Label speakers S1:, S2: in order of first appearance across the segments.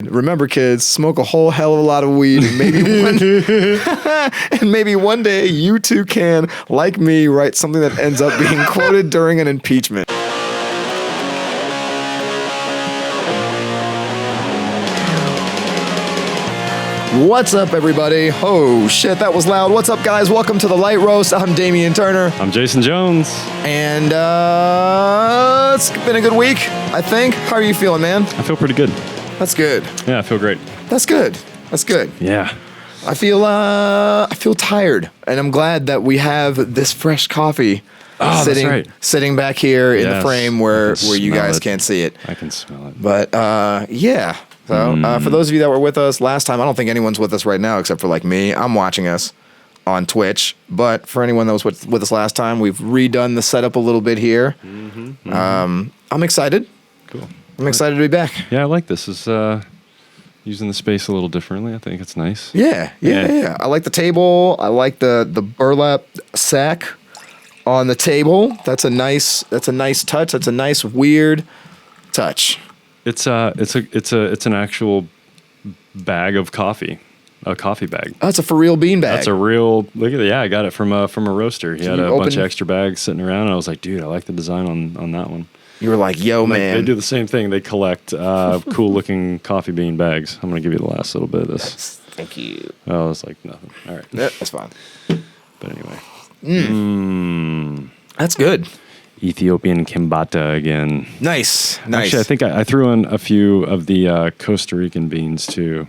S1: Remember, kids, smoke a whole hell of a lot of weed, and maybe one day you too can, like me, write something that ends up being quoted during an impeachment. What's up, everybody? Oh, shit, that was loud. What's up, guys? Welcome to the Light Roast. I'm Damian Turner.
S2: I'm Jason Jones.
S1: And it's been a good week, I think. How are you feeling, man?
S2: I feel pretty good.
S1: That's good.
S2: Yeah, I feel great.
S1: That's good. That's good.
S2: Yeah.
S1: I feel tired, and I'm glad that we have this fresh coffee sitting back here in the frame where you guys can't see it.
S2: I can smell it.
S1: But yeah. So for those of you that were with us last time, I don't think anyone's with us right now except for like me. I'm watching us on Twitch. But for anyone that was with us last time, we've redone the setup a little bit here. I'm excited.
S2: Cool.
S1: I'm excited to be back.
S2: Yeah, I like this. Is using the space a little differently. I think it's nice.
S1: Yeah. I like the table. I like the burlap sack on the table. That's a nice touch. That's a nice weird touch.
S2: It's an actual bag of coffee. A coffee bag.
S1: Oh, it's a for real bean bag.
S2: That's a real look at it. Yeah, I got it from a roaster. He had a bunch of extra bags sitting around, and I was like, dude, I like the design on that one.
S1: You were like, yo, man.
S2: They do the same thing. They collect cool looking coffee bean bags. I'm going to give you the last little bit of this.
S1: Yes, thank you.
S2: Oh, it's like nothing. All right.
S1: Yeah, that's fine.
S2: But anyway.
S1: That's good.
S2: Ethiopian kimbata again.
S1: Nice.
S2: Actually, I think I threw in a few of the Costa Rican beans too.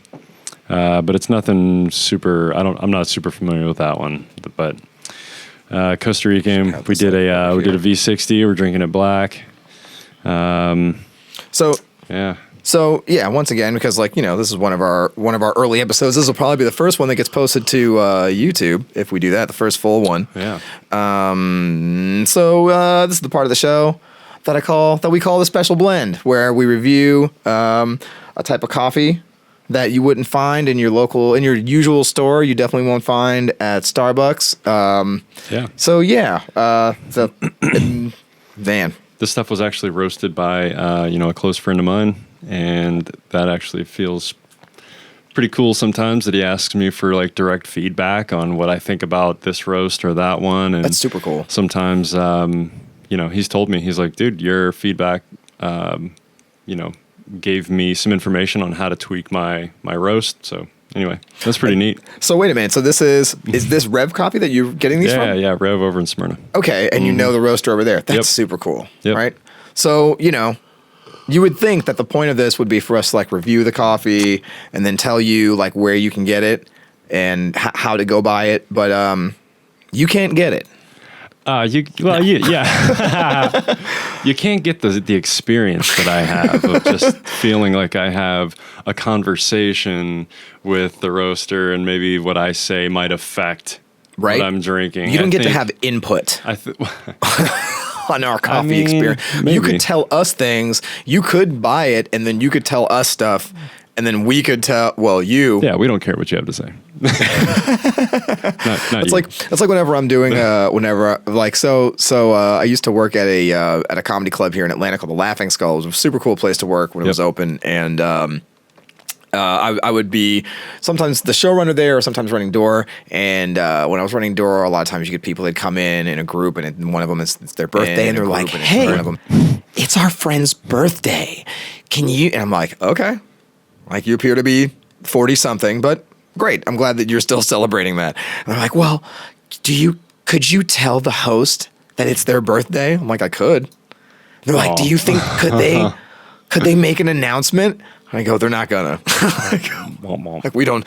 S2: But it's nothing super, I'm not super familiar with that one. But Costa Rican, we did a V60. We're drinking it black. So once again, because this is one of our early episodes. This will probably be the first one that gets posted to YouTube if we do that, the first full one. Yeah.
S1: So this is the part of the show that we call the special blend, where we review a type of coffee that you wouldn't find in your usual store. You definitely won't find at Starbucks. Van.
S2: This stuff was actually roasted by a close friend of mine, and that actually feels pretty cool sometimes that he asks me for like direct feedback on what I think about this roast or that one. And
S1: that's super cool.
S2: Sometimes he's told me, he's like, dude, your feedback gave me some information on how to tweak my roast. So anyway, that's pretty neat.
S1: So wait a minute. So is this Rev coffee that you're getting these from?
S2: Yeah, Rev over in Smyrna.
S1: Okay, and you know the roaster over there. That's super cool, right? So, you would think that the point of this would be for us to like review the coffee and then tell you like where you can get it and how to go buy it, but you can't get it.
S2: You can't get the experience that I have of just feeling like I have a conversation with the roaster and maybe what I say might affect what I'm drinking.
S1: You don't get to have input on our coffee experience.
S2: Maybe.
S1: You could tell us things. You could buy it, and then you could tell us stuff. And then we could tell, you.
S2: Yeah, we don't care what you have to say. not
S1: it's like whenever I'm doing, I used to work at a comedy club here in Atlanta called the Laughing Skull. It was a super cool place to work when it was open. And I would be sometimes the showrunner there or sometimes running door. And when I was running door, a lot of times you get people that come in a group and one of them it's their birthday and they're like, hey, it's our friend's birthday. Can you? And I'm like, okay. Like, you appear to be 40-something, but great. I'm glad that you're still celebrating that. And they're like, well, could you tell the host that it's their birthday? I'm like, I could. And they're like, do you think, could they make an announcement? I go, they're not gonna. Like, we don't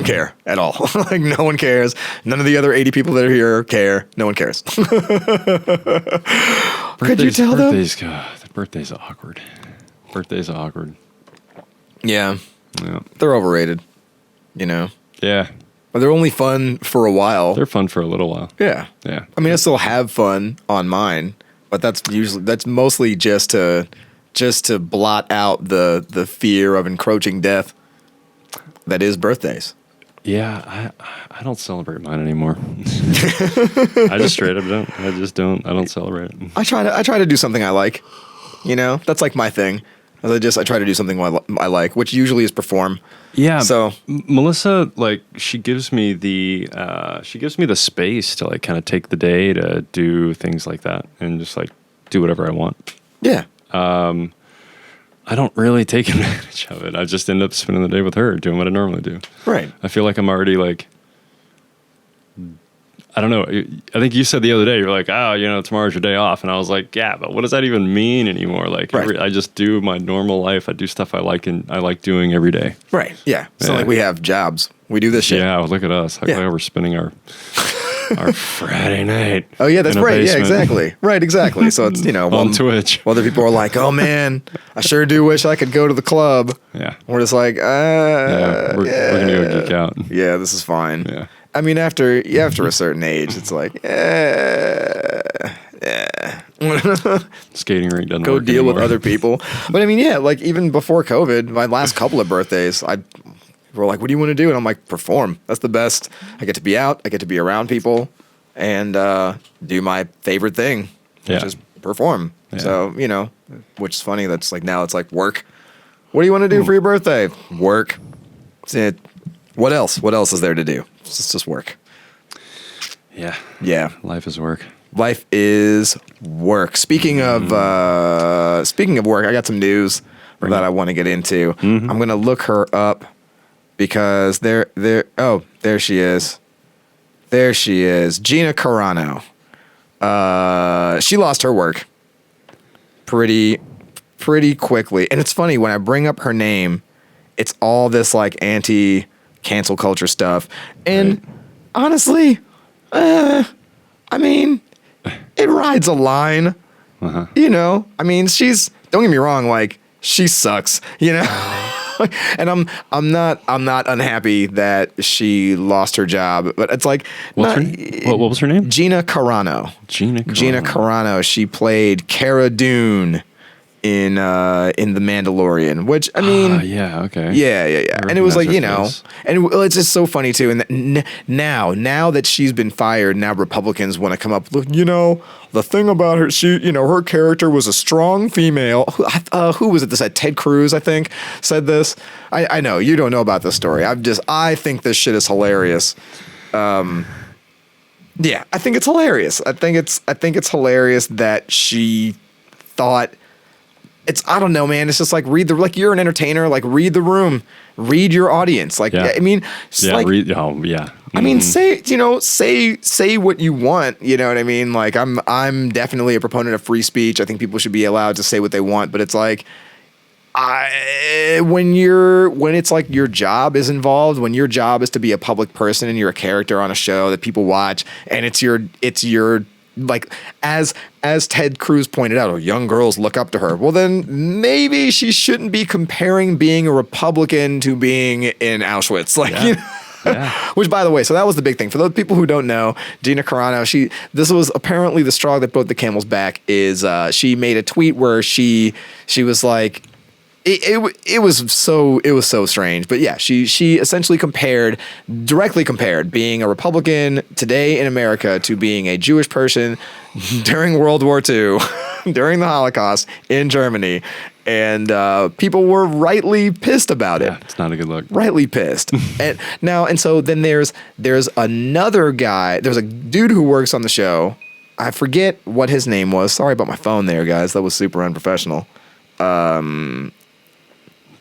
S1: care at all. Like, no one cares. None of the other 80 people that are here care. No one cares. Could you tell them?
S2: The birthday's awkward.
S1: Yeah. They're overrated,
S2: Yeah.
S1: But they're only fun for a while.
S2: They're fun for a little while.
S1: Yeah. I mean, I still have fun on mine, but that's mostly just to blot out the fear of encroaching death that is birthdays.
S2: Yeah, I don't celebrate mine anymore. I just straight up don't. I don't celebrate it.
S1: I try to do something I like. That's like my thing. I try to do something I like, which usually is perform.
S2: Yeah.
S1: So
S2: Melissa, like, she gives me the space to like kind of take the day to do things like that and just like do whatever I want.
S1: Yeah.
S2: I don't really take advantage of it. I just end up spending the day with her, doing what I normally do.
S1: Right.
S2: I feel like I'm already like, I don't know. I think you said the other day, you're like, tomorrow's your day off. And I was like, yeah, but what does that even mean anymore? Like,
S1: right.
S2: I just do my normal life. I do stuff I like and I like doing every day.
S1: Right. Yeah. It's not like we have jobs. We do this shit.
S2: Yeah. Look at us. Like we're spending our Friday night.
S1: Oh yeah, that's right. Yeah, exactly. Right. Exactly. So it's,
S2: on Twitch.
S1: Other people are like, oh man, I sure do wish I could go to the club.
S2: Yeah.
S1: We're just like,
S2: we're going to go geek out.
S1: Yeah, this is fine.
S2: Yeah.
S1: I mean, after a certain age, it's like,
S2: skating rink doesn't
S1: go
S2: work
S1: deal
S2: anymore.
S1: with other people. But I mean, yeah, like even before COVID, my last couple of birthdays, we're like, what do you want to do? And I'm like, perform. That's the best. I get to be out. I get to be around people and do my favorite thing, which is perform. Yeah. So, which is funny. That's like now it's like work. What do you want to do for your birthday? Work. That's it. What else? What else is there to do? It's just work.
S2: Yeah.
S1: Yeah.
S2: Life is work.
S1: Life is work. Speaking of work, I got some news that I want to get into. Mm-hmm. I'm gonna look her up because there she is. There she is. Gina Carano. She lost her work pretty quickly. And it's funny, when I bring up her name, it's all this like anti-cancel culture stuff. And honestly, I mean, it rides a line. Uh-huh. I mean, don't get me wrong, like, she sucks, and I'm not unhappy that she lost her job, but it's like,
S2: what was her name?
S1: Gina Carano.
S2: Gina
S1: Carano. She played Cara Dune in The Mandalorian, which I mean,
S2: yeah, okay,
S1: yeah, and it was like, and it's just so funny too. And now that she's been fired, now Republicans want to come up. Look, the thing about her, her character was a strong female. Who was it that said? Ted Cruz, I think, said this. I know you don't know about this story. I think this shit is hilarious. Yeah, I think it's hilarious. I think it's hilarious that she thought. I don't know, man. It's just like you're an entertainer. Like, read the room, read your audience. Like, I mean, I mean, say what you want. You know what I mean? Like, I'm definitely a proponent of free speech. I think people should be allowed to say what they want. But it's like, when it's like your job is involved, when your job is to be a public person and you're a character on a show that people watch, and it's your like, as Ted Cruz pointed out, young girls look up to her. Well, then maybe she shouldn't be comparing being a Republican to being in Auschwitz. Like, which, by the way, so that was the big thing. For those people who don't know, Gina Carano, this was apparently the straw that broke the camel's back. Is she made a tweet where she was like, it was so strange, but yeah, she essentially directly compared being a Republican today in America to being a Jewish person during World War II, during the Holocaust in Germany, and people were rightly pissed about it.
S2: Yeah, it's not a good look.
S1: Rightly pissed. and so then there's another guy. There's a dude who works on the show. I forget what his name was. Sorry about my phone there, guys. That was super unprofessional.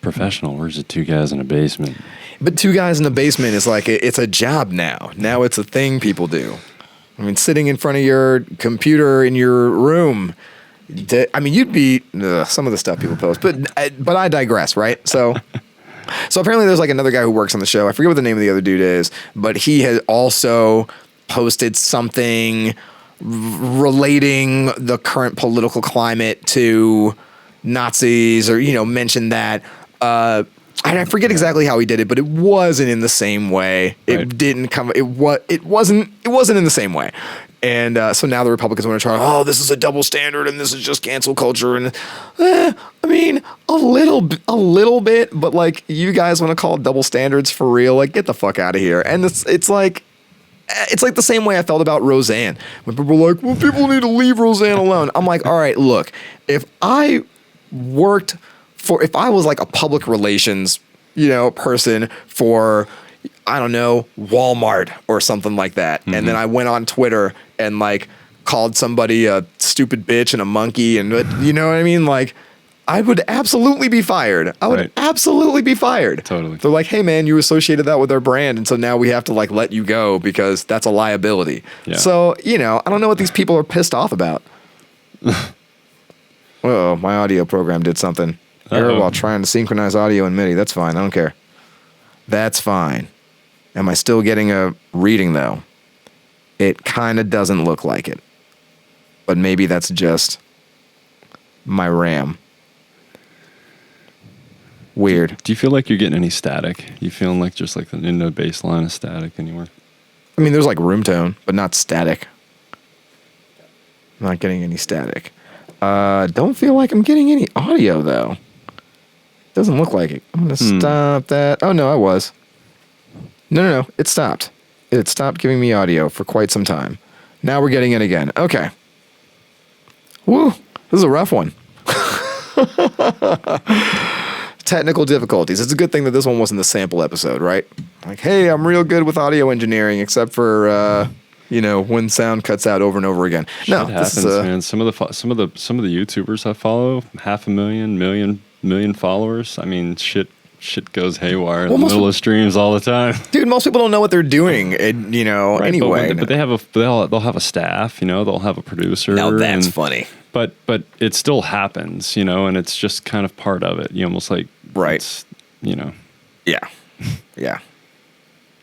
S2: Professional. Where's the two guys in a basement?
S1: But two guys in the basement is like, it's a job now. Now it's a thing people do. I mean, sitting in front of your computer in your room. I mean, you'd be some of the stuff people post, but I digress, right? So apparently there's like another guy who works on the show. I forget what the name of the other dude is, but he had also posted something relating the current political climate to Nazis, or mentioned that. I forget exactly how he did it, but it wasn't in the same way. Right. It didn't come. It wasn't in the same way. And so now the Republicans want to try. Oh, this is a double standard, and this is just cancel culture. And I mean, a little bit, but like, you guys want to call it double standards for real? Like, get the fuck out of here. And it's like the same way I felt about Roseanne, when people were like, well, people need to leave Roseanne alone. I'm like, all right, look, if I worked if I was like a public relations, person for, I don't know, Walmart or something like that. And then I went on Twitter and like called somebody a stupid bitch and a monkey and you know what I mean? Like, I would absolutely be fired. I would absolutely be fired.
S2: Totally.
S1: They're like, hey man, you associated that with our brand. And so now we have to like let you go because that's a liability.
S2: Yeah.
S1: So, I don't know what these people are pissed off about. Uh-oh, my audio program did something. Error while trying to synchronize audio and MIDI. That's fine. I don't care. That's fine. Am I still getting a reading though? It kind of doesn't look like it. But maybe that's just my RAM. Weird.
S2: Do you feel like you're getting any static? You feeling like just like no baseline of static anywhere?
S1: I mean, there's like room tone, but not static. I'm not getting any static. Don't feel like I'm getting any audio though. Doesn't look like it. I'm gonna stop that. Oh no, I was. No. It stopped. It stopped giving me audio for quite some time. Now we're getting it again. Okay. Woo. This is a rough one. Technical difficulties. It's a good thing that this one wasn't the sample episode, right? Like, hey, I'm real good with audio engineering, except for when sound cuts out over and over again. No,
S2: Shit happens, man. Some of the YouTubers I follow, 500,000, million followers. I mean, shit goes haywire in the middle of streams all the time.
S1: Dude, most people don't know what they're doing, right, anyway.
S2: But they'll have a staff, they'll have a producer.
S1: Now that's funny.
S2: But it still happens, and it's just kind of part of it. You almost like,
S1: right.
S2: Yeah.
S1: Yeah.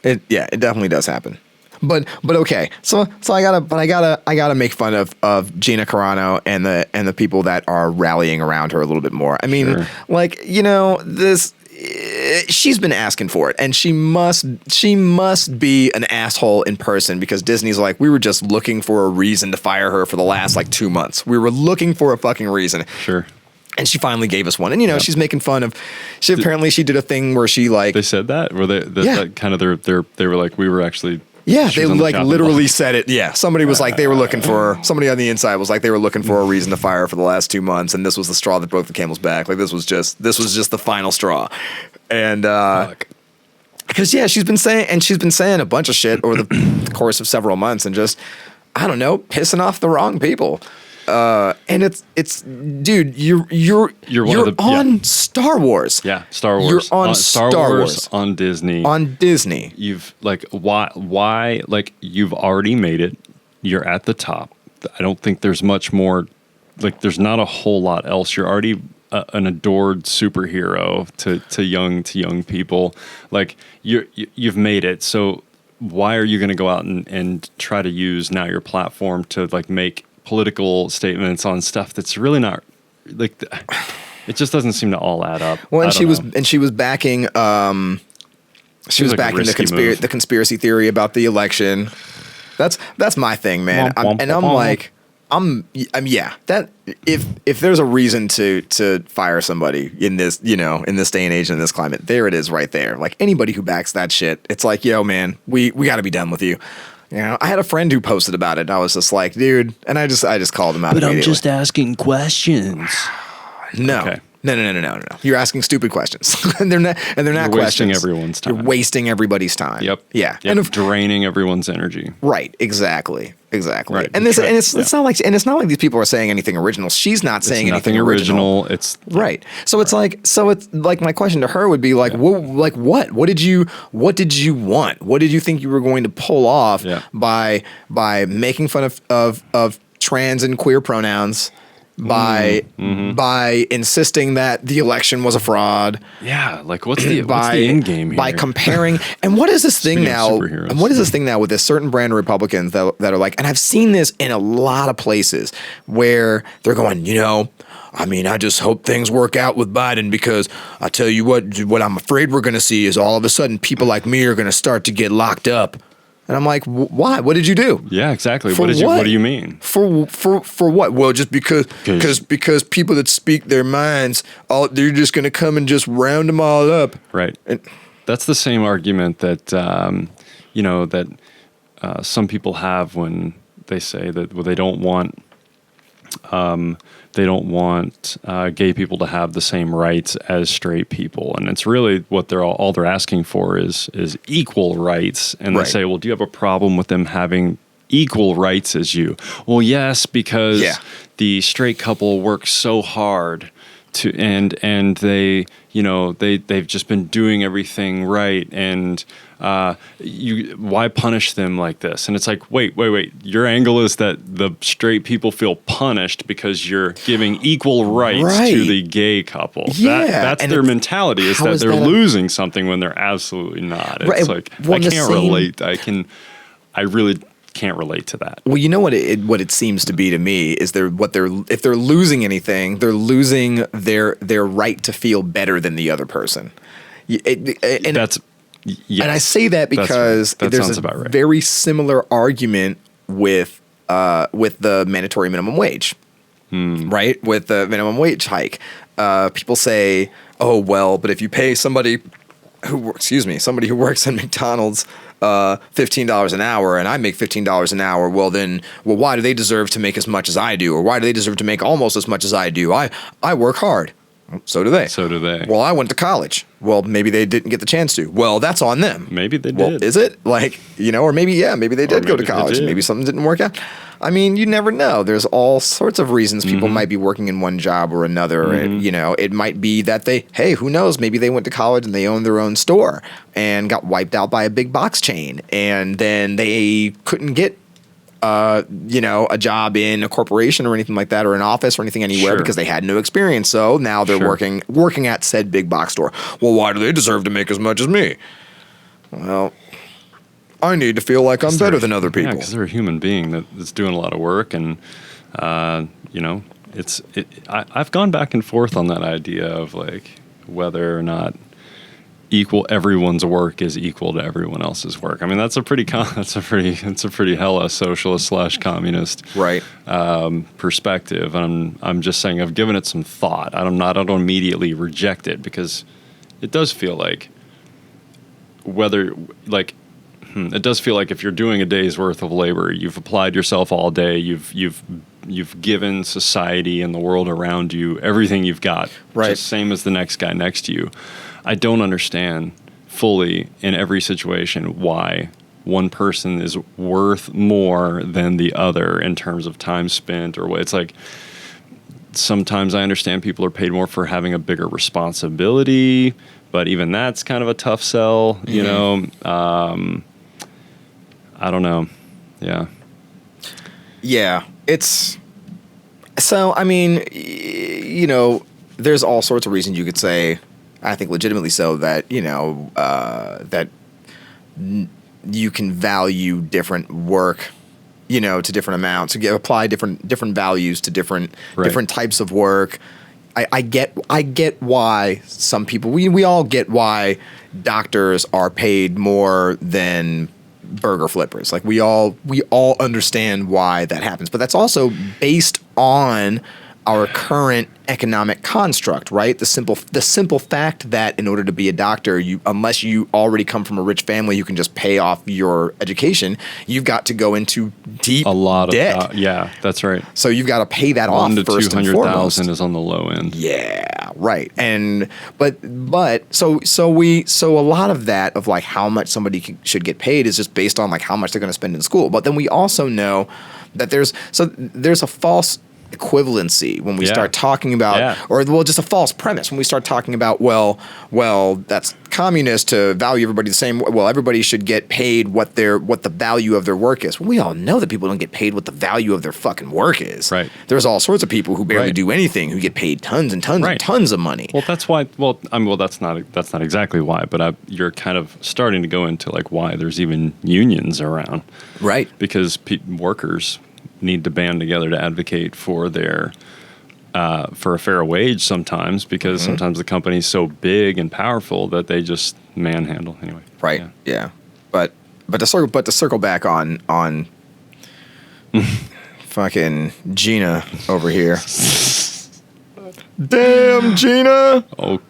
S1: It definitely does happen. But okay. So I gotta make fun of Gina Carano and the people that are rallying around her a little bit more. I mean, this. She's been asking for it, and she must be an asshole in person because Disney's like, we were just looking for a reason to fire her for the last like 2 months. We were looking for a fucking reason.
S2: Sure.
S1: And she finally gave us one. And she's making fun of. She did a thing where she like.
S2: They said that, were they? That kind of they were like, we were actually.
S1: Yeah, they like literally said it. Yeah, somebody was like, they were looking for, somebody on the inside was like, they were looking for a reason to fire her for the last 2 months, and this was the straw that broke the camel's back. Like this was just the final straw, and because she's been saying a bunch of shit over the course of several months, and just I don't know, pissing off the wrong people. And it's dude, you're on Star Wars.
S2: Yeah, Star Wars.
S1: You're on Star Wars
S2: on Disney.
S1: On Disney.
S2: You've like why like you've already made it. You're at the top. I don't think there's much more. Like there's not a whole lot else. You're already an adored superhero to young people. Like you've made it. So why are you going to go out and try to use now your platform to like make political statements on stuff that's really not like it just doesn't seem to all add up.
S1: Well, and she was backing the conspiracy theory about the election. That's my thing, man. That if there's a reason to fire somebody in this, in this day and age, in this climate, there it is right there. Like anybody who backs that shit, it's like, yo, man, we got to be done with you. I had a friend who posted about it, and I was just like, dude, and I just called him out.
S2: But I'm just asking questions.
S1: No. Okay. No. You're asking stupid questions, and they're not questions.
S2: Wasting everyone's time.
S1: You're wasting everybody's time.
S2: Yep.
S1: Yeah.
S2: Yep. And draining everyone's energy.
S1: Right. Exactly. Right. And it's not like these people are saying anything original. She's not saying anything original.
S2: It's
S1: right. So it's like my question to her would be like, what did you want? What did you think you were going to pull off by making fun of trans and queer pronouns? By insisting that the election was a fraud.
S2: Yeah, like what's the end game here?
S1: By comparing, and what is this thing now? And what is this thing now with this certain brand of Republicans that are like, and I've seen this in a lot of places where they're going, I just hope things work out with Biden because I tell you what I'm afraid we're going to see is all of a sudden people like me are going to start to get locked up. And I'm like, why? What did you do?
S2: Yeah, exactly. What do you mean?
S1: For what? Well, just because people that speak their minds, they're just going to come and just round them all up.
S2: Right. And that's the same argument that some people have when they say that they don't want they don't want gay people to have the same rights as straight people, and it's really what all they're asking for is equal rights. And they say, well, do you have a problem with them having equal rights as you? Well, yes, because the straight couple works so hard to and they they've just been doing everything right, and why punish them like this? And it's like, wait, your angle is that the straight people feel punished because you're giving equal rights to the gay couple. That's their mentality, is that they're losing something when they're absolutely not. It's like, I can't relate. I really can't relate to that.
S1: Well, you know what it seems to be to me is if they're losing anything, they're losing their right to feel better than the other person. And I say that because there's a very similar argument with the mandatory minimum wage, right? With the minimum wage hike, people say, "Oh well, but if you pay somebody who works at McDonald's $15 an hour, and I make $15 an hour, well, why do they deserve to make as much as I do, or why do they deserve to make almost as much as I do? I work hard." So do they. Well, I went to college. Well, maybe they didn't get the chance to. Well, that's on them.
S2: Maybe they did.
S1: Well, is it? Or maybe they did go to college. Maybe something didn't work out. I mean, you never know. There's all sorts of reasons people might be working in one job or another. And, it might be that who knows? Maybe they went to college and they owned their own store and got wiped out by a big box chain. And then they couldn't get a job in a corporation or anything like that, or an office or anything anywhere, because they had no experience. So now they're working at said big box store. Well, why do they deserve to make as much as me? Well, I need to feel like I'm better than other people.
S2: Yeah, because they're a human being that's doing a lot of work, and I've gone back and forth on that idea of like whether or not everyone's work is equal to everyone else's work. I mean, that's a pretty hella socialist / communist perspective. And I'm just saying, I've given it some thought. I don't immediately reject it, because it does feel like it does feel like if you're doing a day's worth of labor, you've applied yourself all day, you've given society and the world around you everything you've got, just same as the next guy next to you. I don't understand fully in every situation why one person is worth more than the other in terms of time spent or what. It's like, sometimes I understand people are paid more for having a bigger responsibility, but even that's kind of a tough sell, you know? I don't know. Yeah. Yeah.
S1: So, I mean, there's all sorts of reasons you could say, I think legitimately so, that, that you can value different work, to different amounts, to apply different values to different types of work. I get why some people, we all get why doctors are paid more than burger flippers. Like we all understand why that happens, but that's also based on our current economic construct, right? The simple fact that in order to be a doctor, unless you already come from a rich family who can just pay off your education, you've got to go into deep debt.
S2: Yeah, that's right.
S1: So you've got to pay that off first and foremost.
S2: 200,000 is on the low end.
S1: Yeah, right. And but so a lot of that of like how much somebody should get paid is just based on like how much they're going to spend in school. But then we also know that there's a false equivalency when we start talking about, just a false premise when we start talking about, well, that's communist to value everybody the same. Well, everybody should get paid what the value of their work is. Well, we all know that people don't get paid what the value of their fucking work is.
S2: Right.
S1: There's all sorts of people who barely do anything who get paid tons and tons and tons of money.
S2: Well, that's why. That's not exactly why, but you're kind of starting to go into like why there's even unions around.
S1: Right.
S2: Because workers need to band together to advocate for their for a fair wage sometimes, because sometimes the company's so big and powerful that they just manhandle anyway.
S1: Right. Yeah. But to circle back on fucking Gina over here. Damn Gina.
S2: Oh.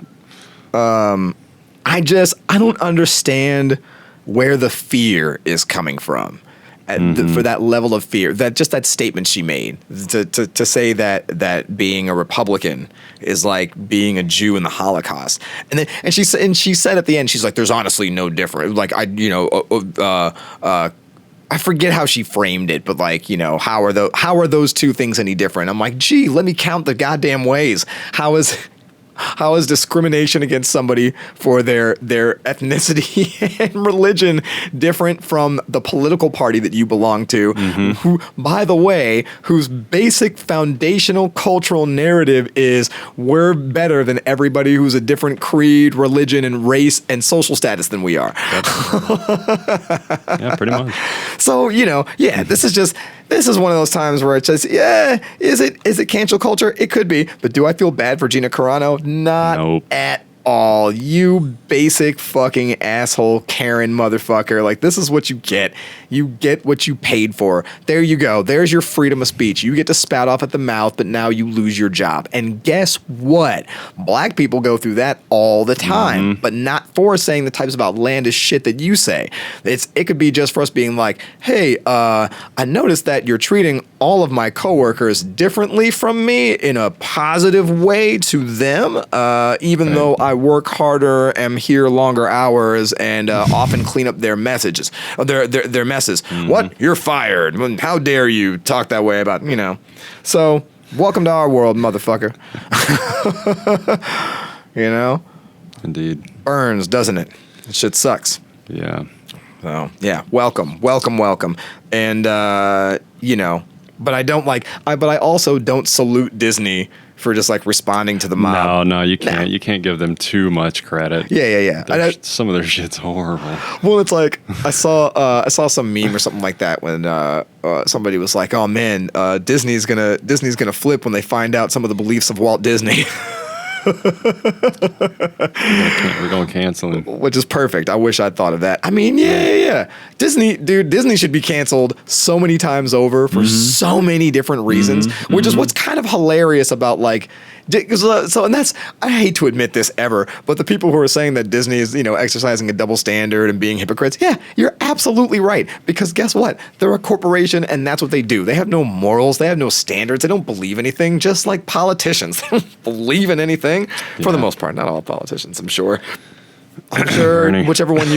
S1: I don't understand where the fear is coming from. for that level of fear, that statement she made to say that being a Republican is like being a Jew in the Holocaust, and she said at the end, she's like, there's honestly no difference. Like I forget how she framed it, but like, how are those two things any different? I'm like, gee, let me count the goddamn ways. How is discrimination against somebody for their ethnicity and religion different from the political party that you belong to, who, by the way, whose basic foundational cultural narrative is we're better than everybody who's a different creed, religion, and race and social status than we are.
S2: Yeah, pretty much.
S1: So, this is one of those times where it's just, is it cancel culture? It could be, but do I feel bad for Gina Carano? Not at all. You basic fucking asshole Karen motherfucker. Like, this is what you get. You get what you paid for. There you go. There's your freedom of speech. You get to spout off at the mouth, but now you lose your job. And guess what? Black people go through that all the time, but not for saying the types of outlandish shit that you say. It could be just for us being like, hey, I noticed that you're treating all of my coworkers differently from me in a positive way to them, even though I work harder, am here longer hours, and often clean up their messes. What? You're fired. How dare you talk that way about, So, welcome to our world, motherfucker.
S2: Indeed.
S1: Burns, doesn't it? That shit sucks.
S2: Yeah.
S1: So, yeah, welcome. And, but I also don't salute Disney for just like responding to the mob.
S2: No, you can't. Nah. You can't give them too much credit.
S1: Yeah.
S2: Some of their shit's horrible.
S1: Well, it's like I saw some meme or something like that when somebody was like, "Oh man, Disney's gonna flip when they find out some of the beliefs of Walt Disney."
S2: We're going canceling.
S1: Which is perfect. I wish I'd thought of that. I mean, yeah. Disney should be canceled so many times over for so many different reasons, which is what's kind of hilarious about like, and that's, I hate to admit this ever, but the people who are saying that Disney is, exercising a double standard and being hypocrites, yeah, you're absolutely right. Because guess what? They're a corporation and that's what they do. They have no morals. They have no standards. They don't believe anything, just like politicians. They don't believe in anything for the most part. Not all politicians, I'm sure. I'm sure whichever one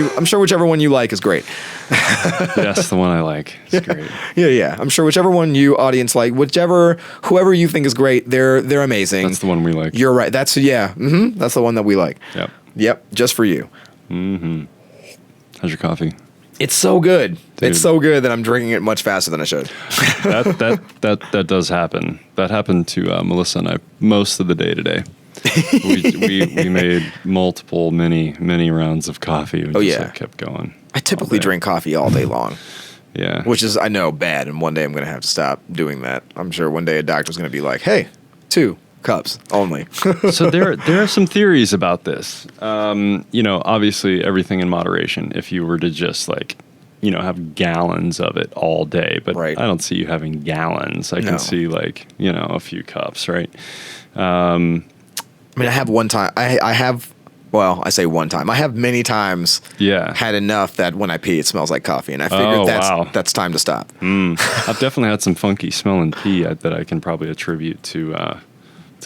S1: you like is great.
S2: Yes, the one I like is great.
S1: Yeah. I'm sure whichever one you audience like, whoever you think is great, they're amazing.
S2: That's the one we like.
S1: You're right. That's the one that we like. Yep. Just for you.
S2: How's your coffee?
S1: It's so good.
S2: Dude.
S1: It's so good that I'm drinking it much faster than I should.
S2: That does happen. That happened to Melissa and I most of the day today. we made many rounds of coffee. We just kept going.
S1: I typically drink coffee all day long.
S2: Yeah.
S1: Which is, I know, bad, and one day I'm going to have to stop doing that. I'm sure one day a doctor's going to be like, hey, 2 cups only.
S2: So there are some theories about this. Obviously everything in moderation. If you were to just have gallons of it all day, but I don't see you having gallons. I can see a few cups, right?
S1: I mean, I have one time. I say one time. I have many times had enough that when I pee, it smells like coffee, and I figured that's time to stop.
S2: I've definitely had some funky smelling pee that I can probably attribute to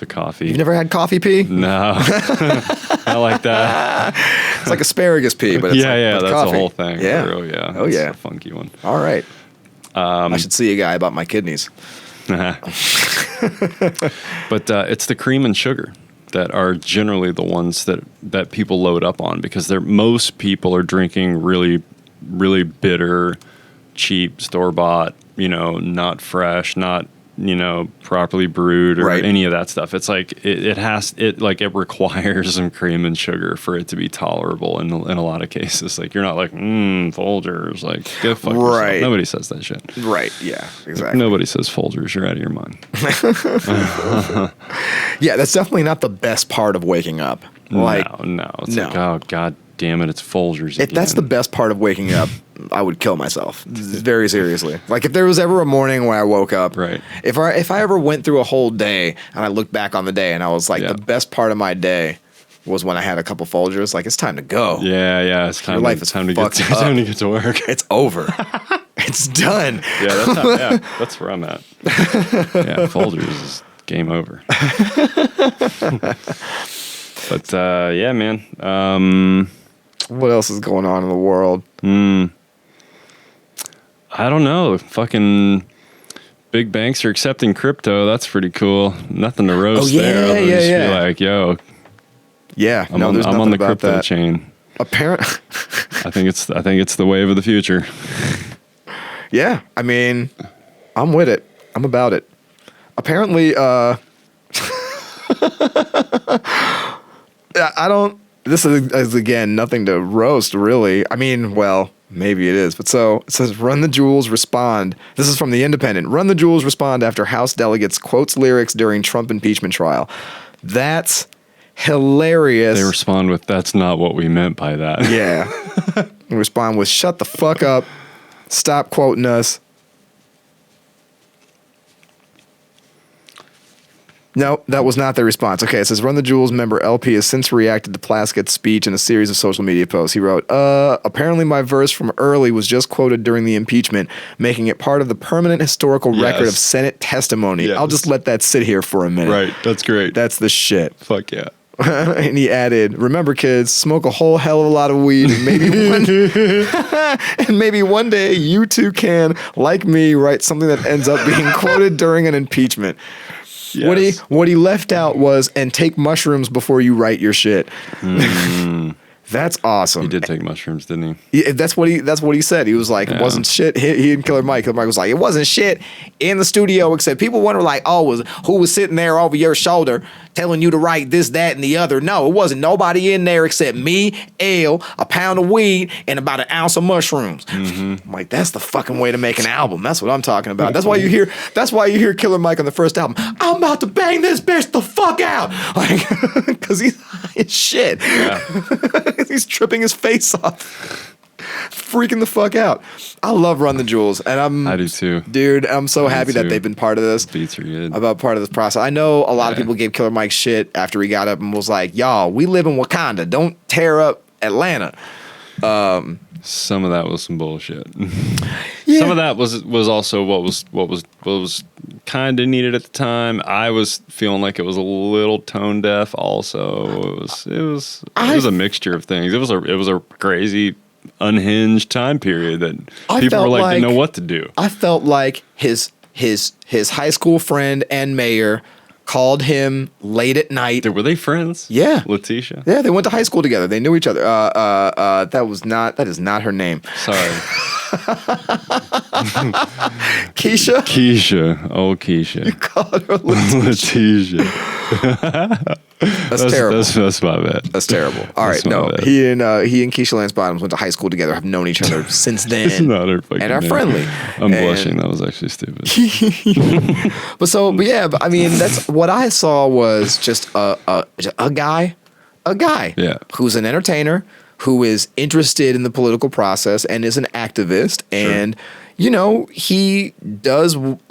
S2: coffee.
S1: You've never had coffee pee?
S2: No. I like that.
S1: It's like asparagus pee, but it's
S2: that's
S1: coffee.
S2: The whole thing.
S1: Yeah.
S2: That's a funky one.
S1: All right. I should see a guy about my kidneys.
S2: But it's the cream and sugar that are generally the ones that people load up on, because most people are drinking really, really bitter, cheap, store-bought, not fresh, not, properly brewed or any of that stuff. It's like it requires some cream and sugar for it to be tolerable in a lot of cases. Like, you're not like, Folgers, like, go fuck yourself. Nobody says that shit.
S1: Right, yeah, exactly.
S2: Nobody says Folgers. You're out of your mind.
S1: Yeah, that's definitely not the best part of waking up. Like,
S2: no. It's like, oh, God damn it, it's Folgers
S1: If that's the best part of waking up, I would kill myself very seriously. Like, if there was ever a morning where I woke up, if I ever went through a whole day and I looked back on the day and I was like, the best part of my day was when I had a couple Folgers. Like, it's time to go.
S2: Yeah, it's time.
S1: Your life is
S2: time to get to work.
S1: It's over. It's done.
S2: Yeah, that's where I'm at. Yeah, Folgers is game over. But yeah, man.
S1: What else is going on in the world?
S2: I don't know. Fucking big banks are accepting crypto. That's pretty cool. Nothing to roast there. Other than just be like, yo.
S1: Yeah,
S2: I'm on the crypto
S1: that.
S2: chain.
S1: Apparently,
S2: I think it's the wave of the future.
S1: Yeah, I mean, I'm with it. I'm about it. Apparently, I don't. This is again nothing to roast, really. I mean, well, maybe it is. But so it says, "Run the Jewels respond." This is from the Independent. "Run the Jewels respond after House delegates quotes lyrics during Trump impeachment trial." That's hilarious.
S2: They respond with, "That's not what we meant by that."
S1: Yeah. They respond with, "Shut the fuck up. Stop quoting us." No, that was not their response. Okay, it says, "Run the Jewels member LP has since reacted to Plaskett's speech in a series of social media posts. He wrote, apparently my verse from early was just quoted during the impeachment, making it part of the permanent historical record of Senate testimony." I'll just let that sit here for a minute.
S2: Right, that's great.
S1: That's the shit.
S2: Fuck yeah.
S1: And he added, "Remember, kids, smoke a whole hell of a lot of weed, and maybe one day you too can, like me, write something that ends up being quoted during an impeachment." Yes. What he left out was, "and take mushrooms before you write your shit." That's awesome.
S2: He did take mushrooms, didn't he?
S1: Yeah, that's what he said. He was like, "It wasn't shit." He and Killer Mike was like, "It wasn't shit in the studio," except people wonder like, "Oh, who was sitting there over your shoulder telling you to write this, that, and the other?" No, it wasn't nobody in there except me, ale, a pound of weed, and about an ounce of mushrooms. I'm like, that's the fucking way to make an album. That's what I'm talking about. That's why you hear Killer Mike on the first album. "I'm about to bang this bitch the fuck out," like, because he's high as shit. Yeah. He's tripping his face off. Freaking the fuck out. I love Run the Jewels, and
S2: I do too,
S1: dude. I'm so happy that they've been part of this.
S2: Beats are good.
S1: About part of this process. I know a lot of people gave Killer Mike shit after he got up and was like, "Y'all, we live in Wakanda. Don't tear up Atlanta."
S2: Some of that was some bullshit.
S1: Yeah.
S2: Some of that was also what was kind of needed at the time. I was feeling like it was a little tone deaf. Also, it was a mixture of things. It was a crazy, unhinged time period that people were like didn't know what to do.
S1: I felt like his high school friend and mayor called him late at night.
S2: Were they friends?
S1: Yeah.
S2: Letitia?
S1: Yeah, they went to high school together. They knew each other. That is not her name.
S2: Sorry.
S1: Keisha?
S2: Keisha. Oh, Keisha.
S1: You called her Letitia. That's terrible.
S2: That's my bad.
S1: That's terrible. All right, no. He and Keisha Lance Bottoms went to high school together, have known each other since then.
S2: It's not her fucking
S1: and are
S2: name.
S1: Friendly.
S2: I'm blushing. That was actually stupid.
S1: But I mean, that's what I saw was just a guy who's an entertainer, who is interested in the political process and is an activist. And,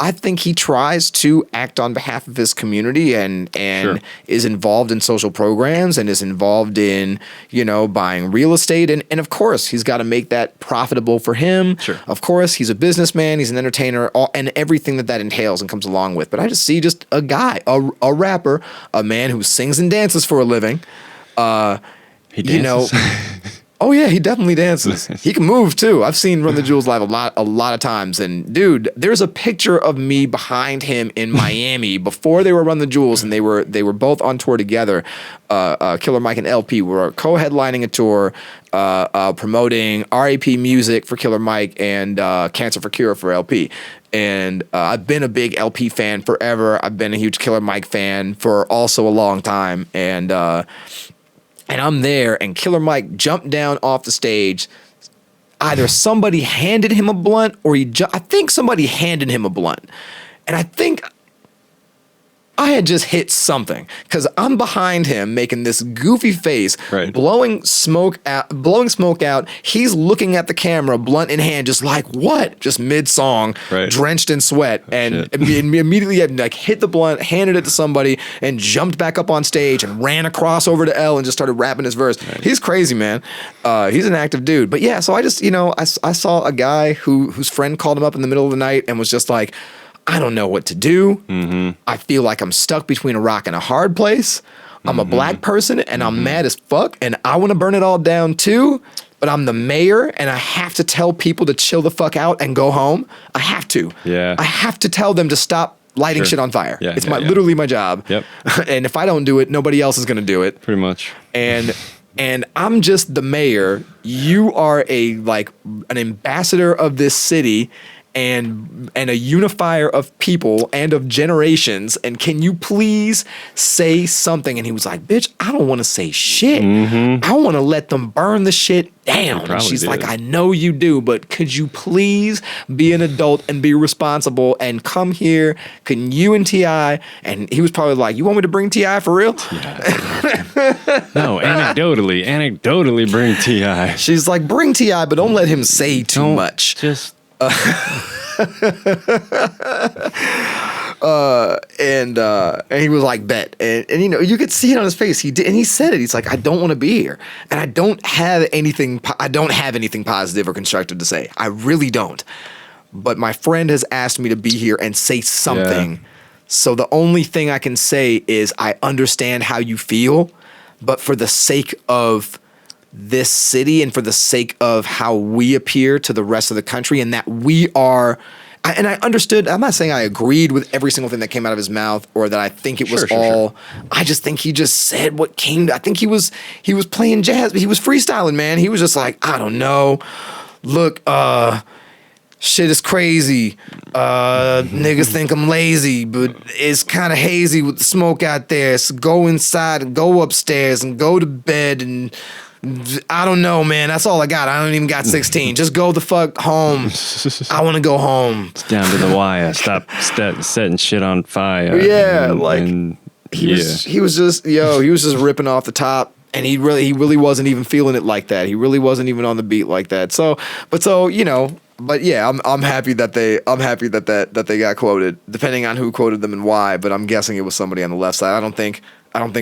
S1: I think he tries to act on behalf of his community and is involved in social programs and is involved in, buying real estate. And of course, he's got to make that profitable for him.
S2: Sure.
S1: Of course, he's a businessman, he's an entertainer, and everything that entails and comes along with. But I just see just a guy, a rapper, a man who sings and dances for a living.
S2: He dances.
S1: Oh yeah, he definitely dances. He can move too. I've seen Run the Jewels live a lot of times, and dude, there's a picture of me behind him in Miami before they were Run the Jewels, and they were both on tour together. Killer Mike and LP were co-headlining a tour, promoting RAP music for Killer Mike and Cancer for Cure for LP. And I've been a big LP fan forever. I've been a huge Killer Mike fan for also a long time, and I'm there, and Killer Mike jumped down off the stage. Either somebody handed him a blunt, or I think somebody handed him a blunt. And I think I had just hit something because I'm behind him making this goofy face,
S2: Right.
S1: blowing smoke out. He's looking at the camera, blunt in hand, just like, what? Just mid-song,
S2: Right.
S1: drenched in sweat. And
S2: shit.
S1: immediately had, like, hit the blunt, handed it to somebody, and jumped back up on stage and ran across over to L and just started rapping his verse.
S2: Right.
S1: He's crazy, man. He's an active dude. But yeah, so I just, I saw a guy whose friend called him up in the middle of the night and was just like, I don't know what to do.
S2: Mm-hmm.
S1: I feel like I'm stuck between a rock and a hard place. I'm a black person and I'm mad as fuck and I want to burn it all down too. But I'm the mayor and I have to tell people to chill the fuck out and go home. I have to.
S2: Yeah.
S1: I have to tell them to stop lighting
S2: Sure.
S1: shit on fire.
S2: Yeah,
S1: it's
S2: yeah, yeah.
S1: literally my job.
S2: Yep.
S1: And if I don't do it, nobody else is going to do it.
S2: Pretty much.
S1: And I'm just the mayor. You are an ambassador of this city and a unifier of people and of generations. And can you please say something? And he was like, bitch, I don't want to say shit. I want to let them burn the shit down. And she's like, I know you do, but could you please be an adult and be responsible and come here? Can you and T.I.? And he was probably like, you want me to bring T.I. for real?
S2: No, anecdotally bring T.I.
S1: She's like, bring T.I., but don't let him say too much.
S2: Just
S1: And he was like, bet. And you could see it on his face. He did, and he said it. He's like, I don't want to be here. And I don't have anything positive or constructive to say. I really don't. But my friend has asked me to be here and say something.
S2: Yeah.
S1: So the only thing I can say is I understand how you feel, but for the sake of this city and for the sake of how we appear to the rest of the country and that we are, and I understood, I'm not saying I agreed with every single thing that came out of his mouth or that I think it was all. I just think he just said what came I think he was playing jazz, but he was freestyling, man. He was just like, I don't know. Look, shit is crazy. Niggas think I'm lazy, but it's kind of hazy with the smoke out there. So go inside and go upstairs and go to bed and I don't know, man. That's all I got. I don't even got 16. Just go the fuck home. I want to go home.
S2: It's down to the wire. Stop setting shit on fire.
S1: Yeah, he was just ripping off the top. And he really wasn't even feeling it like that. He really wasn't even on the beat like that. But yeah, I'm happy that they got quoted, depending on who quoted them and why. But I'm guessing it was somebody on the left side. I don't think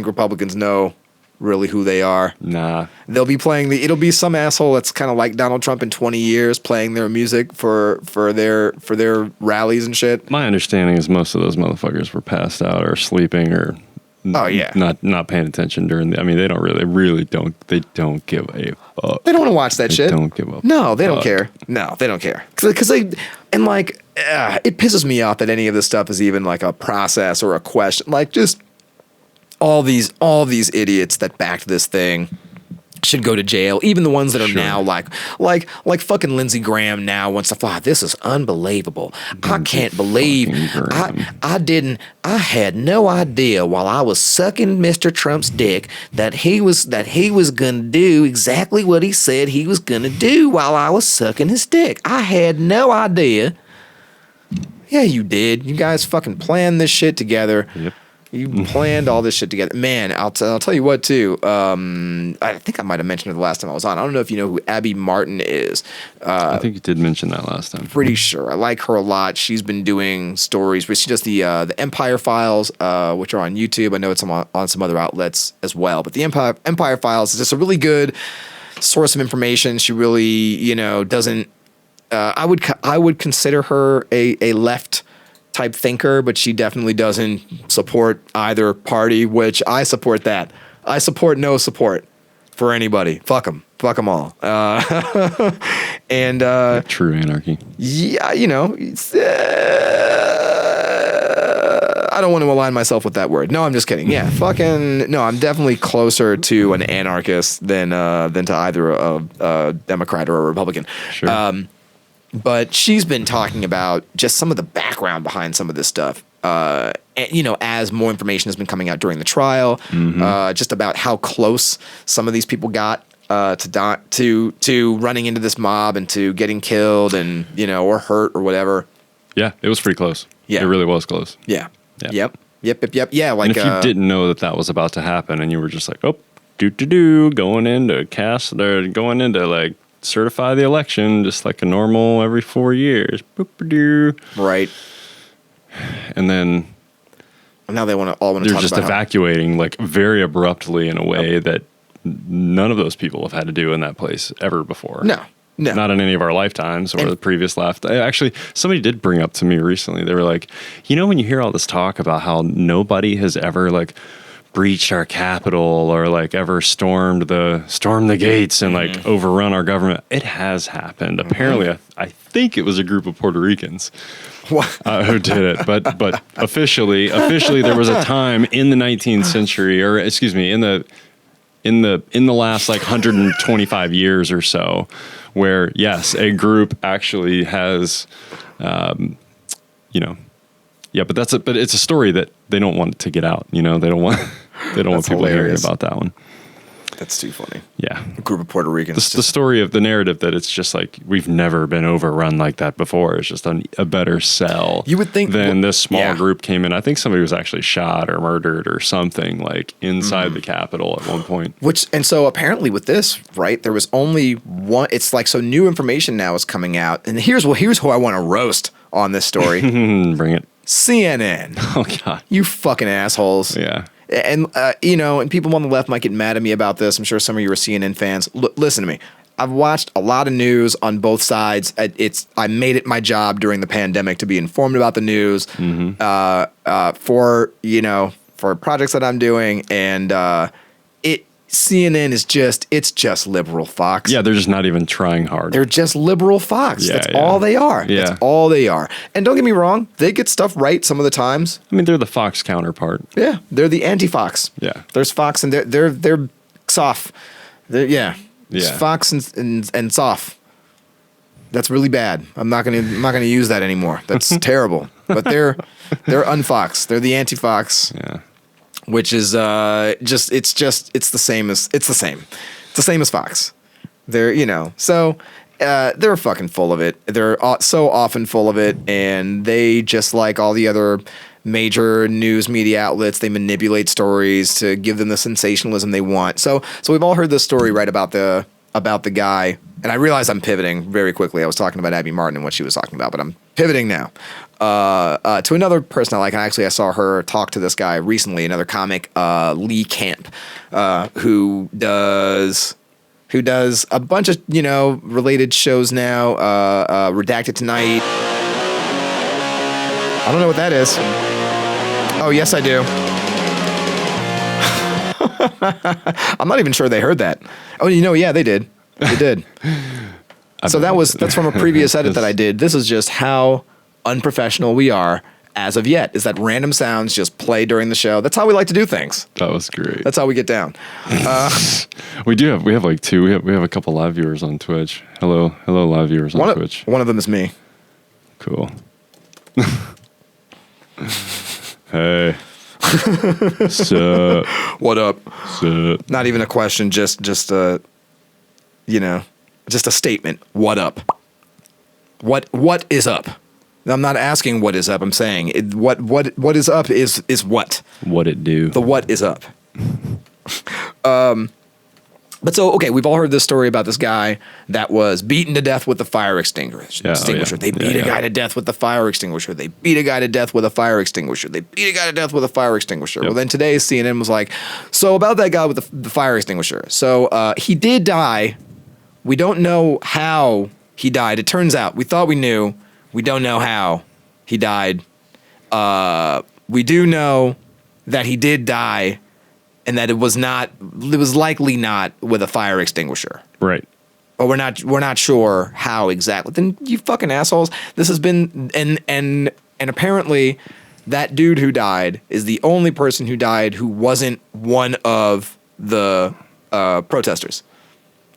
S1: Republicans know really who they are.
S2: Nah.
S1: They'll be playing it'll be some asshole that's kind of like Donald Trump in 20 years playing their music for their rallies and shit.
S2: My understanding is most of those motherfuckers were passed out or sleeping or not paying attention during they really don't give a fuck.
S1: They don't want to watch that shit.
S2: They don't give a fuck.
S1: No, they don't care. No, they don't care. Because it pisses me off that any of this stuff is even like a process or a question. Like just all these idiots that backed this thing should go to jail. Even the ones that are now like fucking Lindsey Graham now wants to fly. This is unbelievable. I can't believe I had no idea while I was sucking Mr. Trump's dick that he was gonna do exactly what he said he was gonna do while I was sucking his dick. I had no idea. Yeah, you did. You guys fucking planned this shit together.
S2: Yep.
S1: You planned all this shit together. Man, I'll tell you what, too. I think I might have mentioned it the last time I was on. I don't know if you know who Abby Martin is.
S2: I think you did mention that last time.
S1: Pretty sure. I like her a lot. She's been doing stories. She does the Empire Files, which are on YouTube. I know it's on some other outlets as well. But the Empire Files is just a really good source of information. She really, doesn't... I would consider her a left type thinker, but she definitely doesn't support either party, which I support that. I support no support for anybody. Fuck them all. And
S2: true anarchy.
S1: Yeah, it's, I don't want to align myself with that word. No, I'm just kidding. Yeah, I'm definitely closer to an anarchist than to either a Democrat or a Republican.
S2: Sure.
S1: But she's been talking about just some of the background behind some of this stuff. As more information has been coming out during the trial, just about how close some of these people got to running into this mob and to getting killed and or hurt or whatever.
S2: Yeah, it was pretty close.
S1: Yeah,
S2: it really was close.
S1: Yeah.
S2: Yeah.
S1: Yep. Yep. Yeah, like
S2: And if you didn't know that was about to happen, and you were just like, oh, going in to cast, they're going in to like certify the election, just like a normal every 4 years. Boop-a-doo.
S1: Right.
S2: And then
S1: now they all want to
S2: they're
S1: talk
S2: just
S1: about
S2: evacuating like very abruptly in a way that none of those people have had to do in that place ever before.
S1: No.
S2: Not in any of our lifetimes or the previous Actually, somebody did bring up to me recently. They were like, when you hear all this talk about how nobody has ever like breached our Capitol or like ever stormed the gates and like overrun our government, it has happened. Apparently, I think it was a group of Puerto Ricans who did it. But officially, there was a time in the 19th century, or excuse me, in the last like 125 years or so, where yes, a group actually has, but it's a story that they don't want to get out. They don't want people hearing about that one.
S1: That's too funny.
S2: Yeah.
S1: A group of Puerto Ricans.
S2: The story of the narrative that it's just like, we've never been overrun like that before. It's just a better sell.
S1: You would think
S2: than this small group came in. I think somebody was actually shot or murdered or something like inside the Capitol at one point.
S1: And so apparently with this, right, there was only one. It's like, so new information now is coming out. And here's who I want to roast on this story.
S2: Bring it.
S1: CNN.
S2: Oh, God.
S1: You fucking assholes.
S2: Yeah.
S1: And, and people on the left might get mad at me about this. I'm sure some of you are CNN fans. listen to me. I've watched a lot of news on both sides. I made it my job during the pandemic to be informed about the news for projects that I'm doing. And CNN is just liberal Fox.
S2: Yeah, they're just not even trying hard.
S1: They're just liberal Fox. That's all they are.
S2: Yeah.
S1: That's all they are. And don't get me wrong, they get stuff right some of the times.
S2: I mean, they're the Fox counterpart.
S1: Yeah, they're the anti-Fox.
S2: Yeah.
S1: There's Fox and they're soft. It's Fox and soft. That's really bad. I'm not gonna use that anymore. That's terrible. But they're unfox. They're the anti-Fox.
S2: Yeah.
S1: Which is it's the same as Fox. They're they're fucking full of it. They're so often full of it, and they, just like all the other major news media outlets, they manipulate stories to give them the sensationalism they want. So we've all heard this story, right, about the guy. And I realize I'm pivoting very quickly. I was talking about Abby Martin and what she was talking about, but I'm pivoting now to another person I like. And actually, I saw her talk to this guy recently, another comic, Lee Camp, who does a bunch of related shows now. Redacted Tonight. I don't know what that is. Oh, yes, I do. I'm not even sure they heard that. Oh, yeah, they did. They did. So that's from a previous edit that I did. This is just how unprofessional we are as of yet, is that random sounds just play during the show. That's how we like to do things.
S2: That was great.
S1: That's how we get down.
S2: We have like two. We have a couple live viewers on Twitch. Hello live viewers on Twitch.
S1: One of them is me.
S2: Cool. Hey. Sup?
S1: What up?
S2: Sup?
S1: Not even a question, just a statement. What up? What is up? I'm not asking what is up. I'm saying what is up is what.
S2: What it do?
S1: The what is up. But so, okay, we've all heard this story about this guy that was beaten to death with a fire extinguisher. They beat a guy to death with a fire extinguisher. They beat a guy to death with a fire extinguisher. They beat a guy to death with a fire extinguisher. Yep. Well, then today CNN was like, so about that guy with the fire extinguisher. So he did die. We don't know how he died. It turns out, we thought we knew. We don't know how he died. We do know that he did die, and that it was likely not with a fire extinguisher.
S2: Right.
S1: But we're not sure how exactly. Then you fucking assholes. This has been and apparently that dude who died is the only person who died who wasn't one of the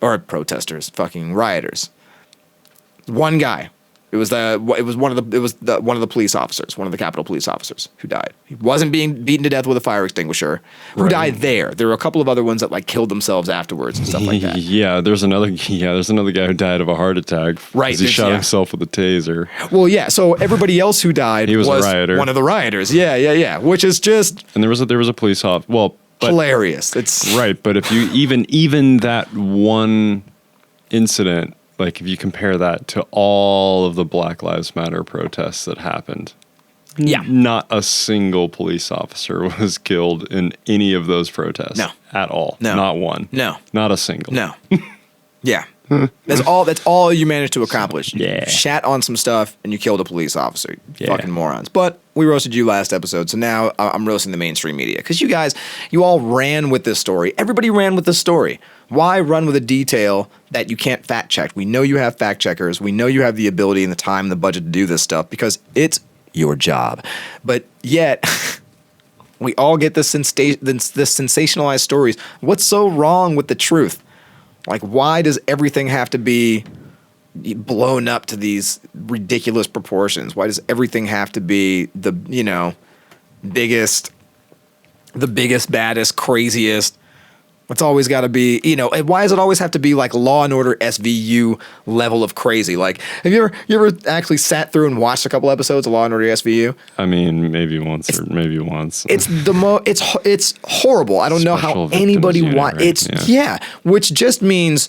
S1: fucking rioters. One guy. It was one of the police officers, one of the Capitol police officers who died. He wasn't being beaten to death with a fire extinguisher. Who died there? There were a couple of other ones that like killed themselves afterwards and stuff like that.
S2: Yeah, there's another guy who died of a heart attack.
S1: Right,
S2: He shot himself with a taser.
S1: Well, yeah. So everybody else who died
S2: was a rioter.
S1: One of the rioters. Yeah. Which is just
S2: And there was a police officer. Well,
S1: hilarious. It's
S2: right, but if you even that one incident, like if you compare that to all of the Black Lives Matter protests that happened, not a single police officer was killed in any of those protests.
S1: No.
S2: At all.
S1: No.
S2: Not one.
S1: No.
S2: Not a single.
S1: No. Yeah. That's all you managed to accomplish.
S2: Yeah.
S1: You shat on some stuff and you killed a police officer.
S2: Yeah.
S1: Fucking morons. But we roasted you last episode, so now I'm roasting the mainstream media. Because you all ran with this story. Everybody ran with this story. Why run with a detail that you can't fact check? We know you have fact checkers. We know you have the ability and the time and the budget to do this stuff because it's your job. But yet, we all get this sensationalized stories. What's so wrong with the truth? Like, why does everything have to be blown up to these ridiculous proportions? Why does everything have to be the biggest, baddest, craziest? It's always got to be, why does it always have to be like Law and Order SVU level of crazy? Like, have you ever actually sat through and watched a couple episodes of Law and Order SVU?
S2: I mean, maybe once.
S1: It's it's horrible. I don't know how anybody
S2: wants.
S1: Right? Which just means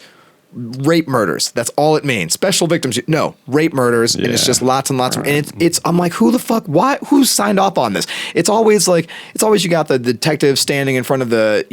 S1: rape murders. That's all it means. Special victims. No, rape murders, and it's just lots and lots of. And it's. I'm like, who the fuck? Why? Who signed off on this? It's always you got the detective standing in front of the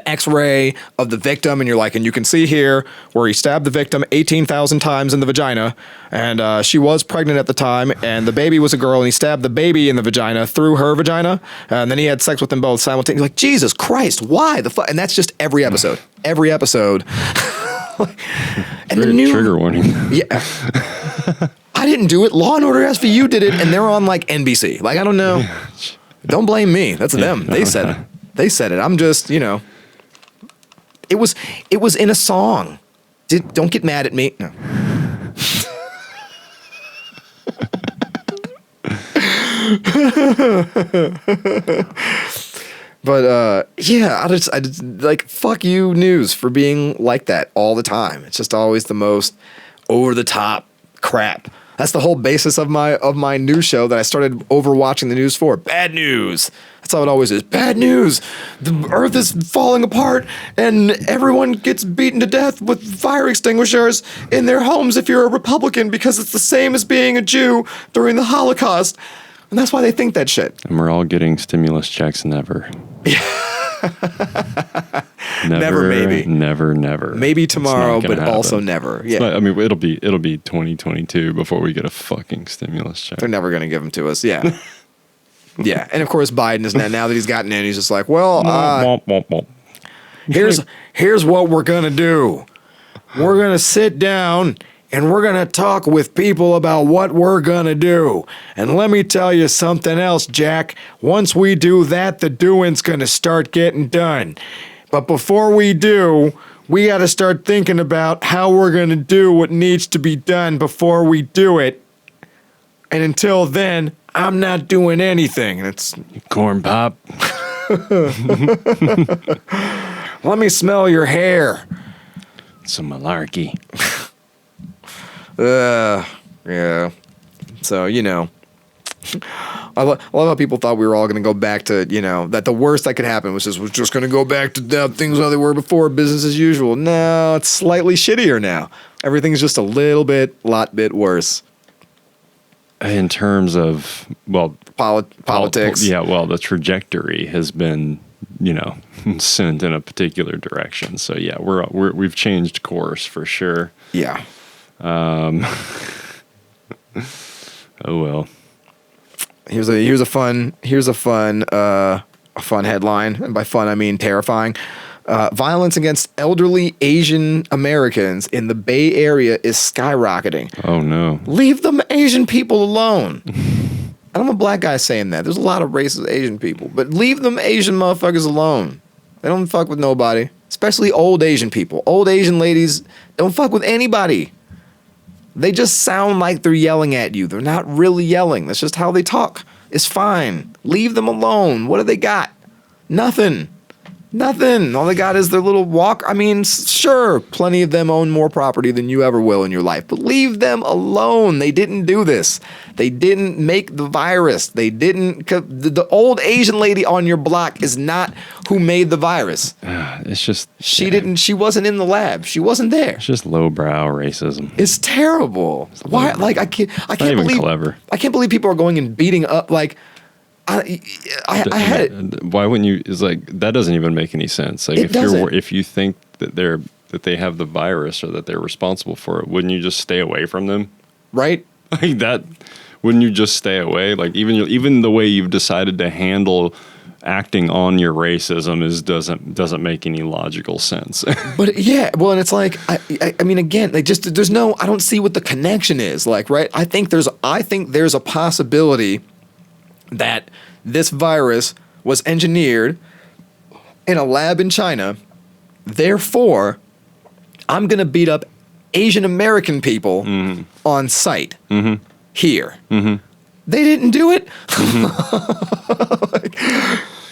S1: X-ray of the victim, and you're like, and you can see here where he stabbed the victim 18,000 times in the vagina, and she was pregnant at the time, and the baby was a girl, and he stabbed the baby in the vagina through her vagina, and then he had sex with them both simultaneously. You're like, Jesus Christ, why the fuck? And that's just every episode. Every episode. And the new
S2: trigger warning.
S1: Yeah. I didn't do it. Law and Order SVU did it, and they're on like NBC. Like, I don't know. Don't blame me. That's them. They said it. They said it. I'm just, it was in a song. Don't get mad at me. No. But I just like, fuck you, news, for being like that all the time. It's just always the most over the top crap. That's the whole basis of my news show that I started overwatching the news for. Bad news. That's how it always is. Bad news. The earth is falling apart and everyone gets beaten to death with fire extinguishers in their homes if you're a Republican, because it's the same as being a Jew during the Holocaust. And that's why they think that shit.
S2: And we're all getting stimulus checks never.
S1: Never, maybe.
S2: Never.
S1: Maybe tomorrow, but happen. Also never. Yeah.
S2: I mean, it'll be 2022 before we get a fucking stimulus check.
S1: They're never going to give them to us. Yeah. Yeah. And of course, Biden is now that he's gotten in, he's just like, well, here's what we're going to do. We're going to sit down and we're going to talk with people about what we're going to do. And let me tell you something else, Jack. Once we do that, the doing's going to start getting done. But before we do, we got to start thinking about how we're going to do what needs to be done before we do it. And until then, I'm not doing anything. And it's
S2: corn pop.
S1: Let me smell your hair.
S2: Some malarkey.
S1: Yeah. So, I love how people thought we were all going to go back to, that the worst that could happen was just going to go back to things how they were before, business as usual. No, it's slightly shittier now. Everything's just a lot bit worse.
S2: In terms of,
S1: politics.
S2: The trajectory has been, sent in a particular direction. So yeah, we've changed course for sure.
S1: Yeah.
S2: Oh well.
S1: Here's a fun headline, and by fun I mean terrifying. Violence against elderly Asian Americans in the Bay Area is skyrocketing.
S2: Oh no!
S1: Leave them Asian people alone. And I'm a black guy saying that. There's a lot of racist Asian people, but leave them Asian motherfuckers alone. They don't fuck with nobody, especially old Asian people. Old Asian ladies don't fuck with anybody. They just sound like they're yelling at you. They're not really yelling. That's just how they talk. It's fine. Leave them alone. What do they got? Nothing. Nothing. All they got is their little walk. I mean, sure, plenty of them own more property than you ever will in your life, but leave them alone. They didn't do this. They didn't make the virus. They didn't. The old Asian lady on your block is not who made the virus.
S2: It's just
S1: she didn't. She wasn't in the lab. She wasn't there.
S2: It's just lowbrow racism.
S1: It's terrible. Why? Like I can't
S2: even
S1: believe.
S2: Clever.
S1: I can't believe people are going and beating up like. I had it.
S2: Why wouldn't you? It's like that doesn't even make any sense. Like if you think that they have the virus or that they're responsible for it, wouldn't you just stay away from them?
S1: Right.
S2: Like that. Wouldn't you just stay away? Like even the way you've decided to handle acting on your racism doesn't make any logical sense.
S1: But yeah, well, and it's like I mean, again, like just there's no. I don't see what the connection is. Like, right? I think there's a possibility that this virus was engineered in a lab in China. Therefore, I'm going to beat up Asian American people on site here. They didn't do it. Like,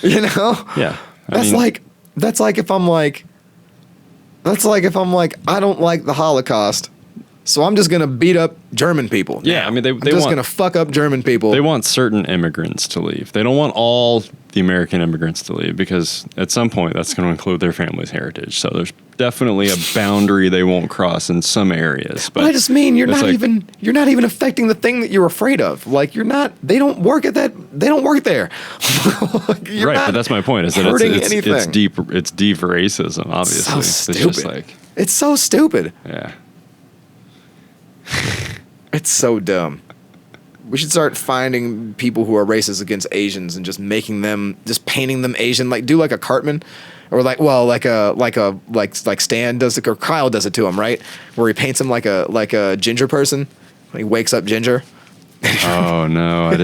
S1: you know?
S2: Yeah.
S1: That's like if I'm like, I don't like the Holocaust, so I'm just going to beat up German people.
S2: Yeah, I mean,
S1: I'm just going to fuck up German people.
S2: They want certain immigrants to leave. They don't want all the American immigrants to leave because at some point that's going to include their family's heritage. So there's definitely a boundary they won't cross in some areas. But
S1: I just mean you're not even affecting the thing that you're afraid of. Like they don't work at that. They don't work there.
S2: Right, but that's my point. Is that it's deep racism. Obviously,
S1: so stupid. It's so stupid.
S2: Yeah.
S1: It's so dumb. We should start finding people who are racist against Asians and just painting them Asian. Like do like a Cartman, or like Stan does it, or Kyle does it to him, right? Where he paints him like a ginger person. He wakes up ginger.
S2: Oh no, I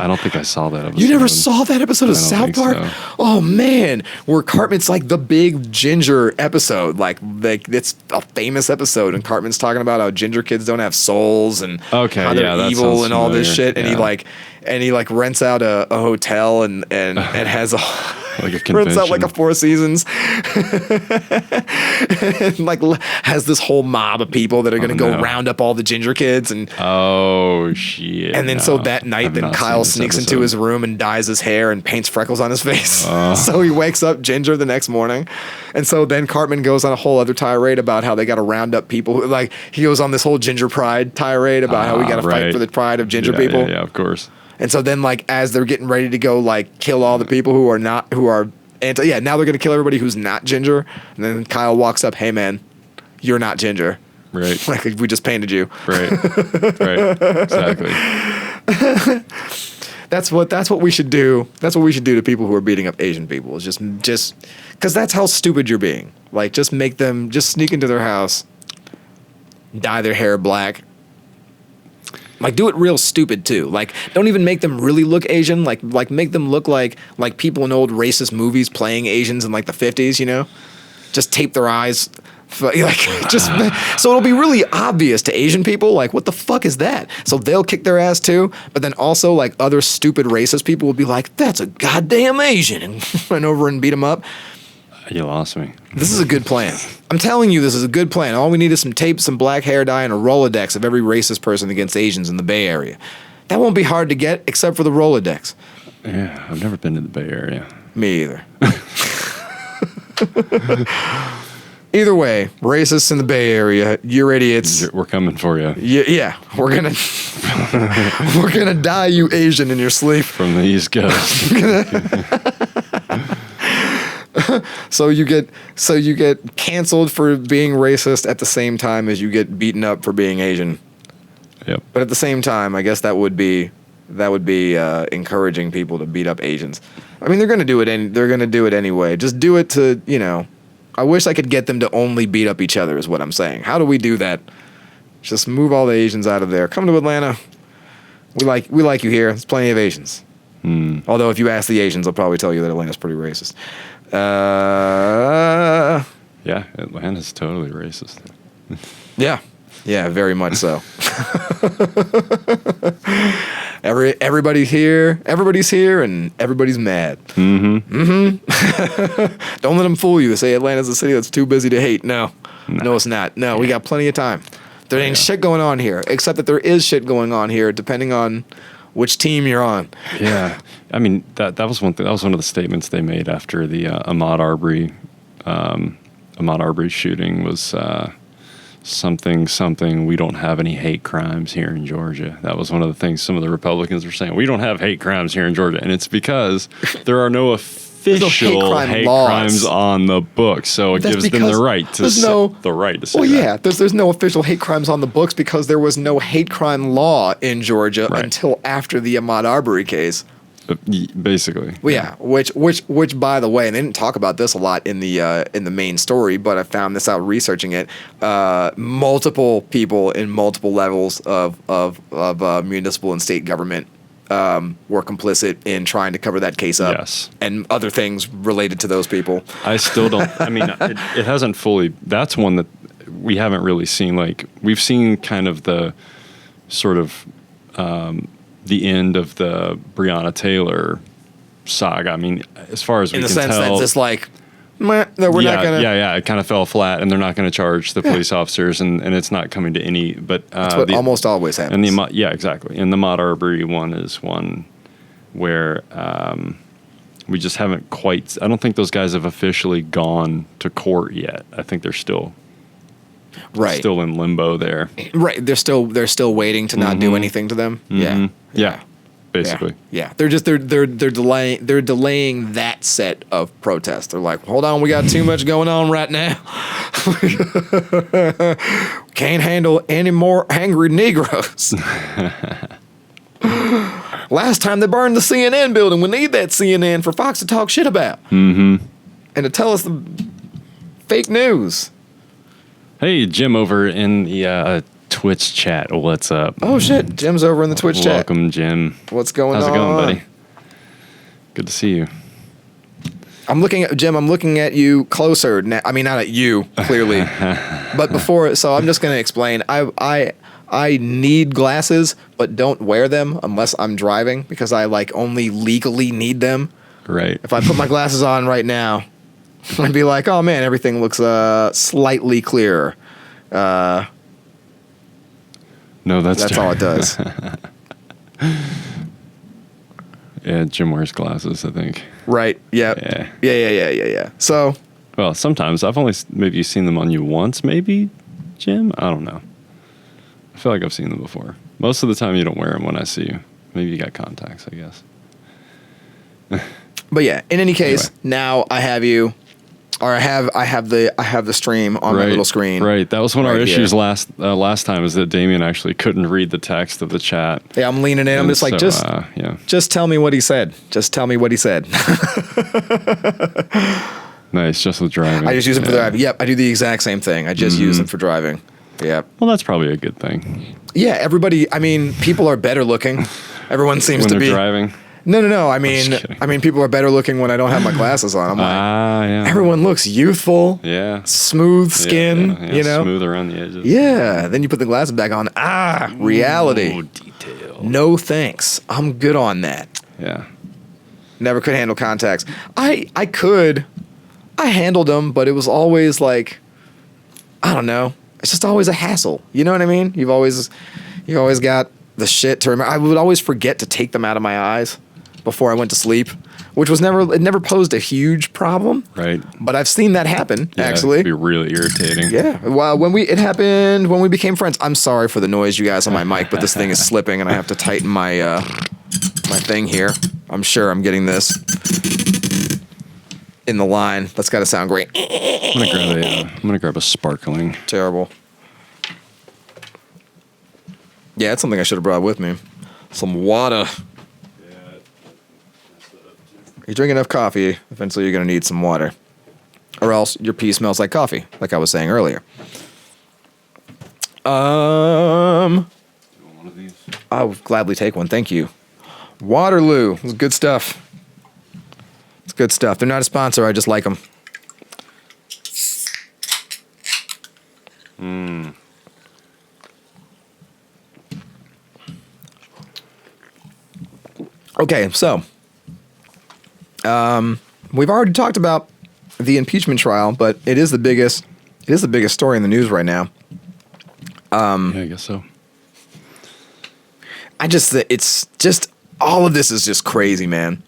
S2: don't think I saw that episode.
S1: You never saw that episode of South Park?
S2: So.
S1: Oh man, where Cartman's like the big ginger episode, like it's a famous episode, and Cartman's talking about how ginger kids don't have souls and how they're evil and all this shit, and he rents out a hotel and has a
S2: like a convention.
S1: Rents out like a Four Seasons, and like has this whole mob of people that are going to go round up all the ginger kids and
S2: oh shit.
S1: And then so that night, then Kyle sneaks into his room and dyes his hair and paints freckles on his face. So he wakes up ginger the next morning, and so then Cartman goes on a whole other tirade about how they got to round up people. Like he goes on this whole ginger pride tirade about how we got to fight for the pride of ginger people.
S2: Yeah, of course.
S1: And so then, like, as they're getting ready to go, like, kill all the people who are now they're going to kill everybody who's not ginger. And then Kyle walks up, hey, man, you're not ginger.
S2: Right.
S1: Like, we just painted you.
S2: Right. Exactly.
S1: That's what we should do. That's what we should do to people who are beating up Asian people. Is just, because that's how stupid you're being. Like, just sneak into their house, dye their hair black. Like, do it real stupid, too. Like, don't even make them really look Asian. Like make them look like people in old racist movies playing Asians in, like, the 50s, you know? Just tape their eyes. So it'll be really obvious to Asian people, like, what the fuck is that? So they'll kick their ass, too. But then also, like, other stupid racist people will be like, that's a goddamn Asian, and run over and beat them up.
S2: You lost me.
S1: This is a good plan. I'm telling you, this is a good plan. All we need is some tape, some black hair dye, and a Rolodex of every racist person against Asians in the Bay Area. That won't be hard to get, except for the Rolodex.
S2: Yeah, I've never been to the Bay Area.
S1: Me either. Either way, racists in the Bay Area, you're idiots.
S2: We're coming for you.
S1: Yeah, we're gonna dye you Asian in your sleep
S2: from the East Coast.
S1: So you get canceled for being racist at the same time as you get beaten up for being Asian.
S2: Yep.
S1: But at the same time, I guess that would be encouraging people to beat up Asians. I mean, they're gonna do it anyway. Just do it to, you know. I wish I could get them to only beat up each other. Is what I'm saying. How do we do that? Just move all the Asians out of there. Come to Atlanta. We like you here. There's plenty of Asians. Although if you ask the Asians, they'll probably tell you that Atlanta's pretty racist.
S2: Yeah, Atlanta's totally racist.
S1: Yeah. Yeah, very much so. Everybody's here, and everybody's mad. Don't let them fool you. They say Atlanta's a city that's too busy to hate. No, it's not. No, we got plenty of time. There ain't shit going on here, except that there is shit going on here, depending on which team you're on.
S2: Yeah, I mean that was one thing. That was one of the statements they made after the Ahmaud Arbery shooting was something. We don't have any hate crimes here in Georgia. That was one of the things some of the Republicans were saying. We don't have hate crimes here in Georgia, and it's because there are no official hate crimes on the books. So it gives them the right to say that.
S1: Well, yeah, there's no official hate crimes on the books because there was no hate crime law in Georgia until after the Ahmaud Arbery case.
S2: Basically.
S1: Well, yeah, which by the way, and they didn't talk about this a lot in the main story, but I found this out researching it. Multiple people in multiple levels of municipal and state government were complicit in trying to cover that case up, and other things related to those people.
S2: I still don't. I mean, it hasn't fully. That's one that we haven't really seen. Like we've seen kind of the sort of. The end of the Breonna Taylor saga. I mean, as far as we can tell, in the sense that
S1: it's like, we're not gonna.
S2: Yeah. It kind of fell flat, and they're not going to charge the police officers, and it's not coming to any. But
S1: that's what almost always happens.
S2: And exactly. And the Ahmaud Arbery one is one where we just haven't quite. I don't think those guys have officially gone to court yet. I think they're still.
S1: Right.
S2: Still in limbo there.
S1: Right. They're still waiting to not do anything to them.
S2: Yeah. Basically.
S1: Yeah. They're delaying that set of protests. They're like, hold on, we got too much going on right now. Can't handle any more angry Negroes. Last time they burned the CNN building. We need that CNN for Fox to talk shit about. And to tell us the fake news.
S2: Hey, Jim over in the Twitch chat. What's up?
S1: Oh, shit. Jim's over in the Twitch chat.
S2: Welcome, Jim.
S1: What's going on?
S2: How's it going, buddy? Good to see you.
S1: I'm looking at you closer. I mean, not at you, clearly. But before, so I'm just going to explain. I need glasses, but don't wear them unless I'm driving because I, only legally need them.
S2: Right.
S1: If I put my glasses on right now, I'd be like, oh man, everything looks slightly clearer.
S2: No, that's
S1: all it does.
S2: Yeah, Jim wears glasses, I think.
S1: Right. Yeah. Yeah. So.
S2: Well, sometimes I've only maybe seen them on you once, maybe, Jim. I don't know. I feel like I've seen them before. Most of the time, you don't wear them when I see you. Maybe you got contacts, I guess.
S1: But yeah, in any case, Now I have you. Or I have the stream on my little screen.
S2: Right. That was one of our issues last time is that Damian actually couldn't read the text of the chat.
S1: Yeah, I'm leaning in. I'm just like, just tell me what he said. Just tell me what he said.
S2: Nice, just with driving.
S1: I just use him for driving. Yep, I do the exact same thing. I just use him for driving. Yep.
S2: Well, that's probably a good thing.
S1: Yeah, everybody. I mean, people are better looking. Everyone seems
S2: when
S1: to be
S2: driving.
S1: No. I mean, people are better looking when I don't have my glasses on. I'm like, everyone looks youthful.
S2: Yeah.
S1: Smooth skin. You know,
S2: smooth around the edges.
S1: Yeah. Then you put the glasses back on. Reality.
S2: Ooh, detail.
S1: No thanks. I'm good on that.
S2: Yeah.
S1: Never could handle contacts. I handled them, but it was always like, I don't know. It's just always a hassle. You know what I mean? You've always got the shit to remember. I would always forget to take them out of my eyes before I went to sleep, which was never posed a huge problem.
S2: Right.
S1: But I've seen that happen, actually.
S2: It'd be really irritating.
S1: Yeah. Well, it happened when we became friends. I'm sorry for the noise, you guys, on my mic, but this thing is slipping and I have to tighten my my thing here. I'm sure I'm getting this in the line. That's got to sound great.
S2: I'm gonna grab a sparkling.
S1: Terrible. Yeah, it's something I should have brought with me. Some water. You drink enough coffee, eventually you're going to need some water. Or else your pee smells like coffee, like I was saying earlier.
S2: One of these?
S1: I would gladly take one, thank you. Waterloo, it's good stuff. It's good stuff. They're not a sponsor, I just like them. Okay, so we've already talked about the impeachment trial, but it is the biggest story in the news right now.
S2: Yeah, I guess so.
S1: It's just all of this is just crazy, man.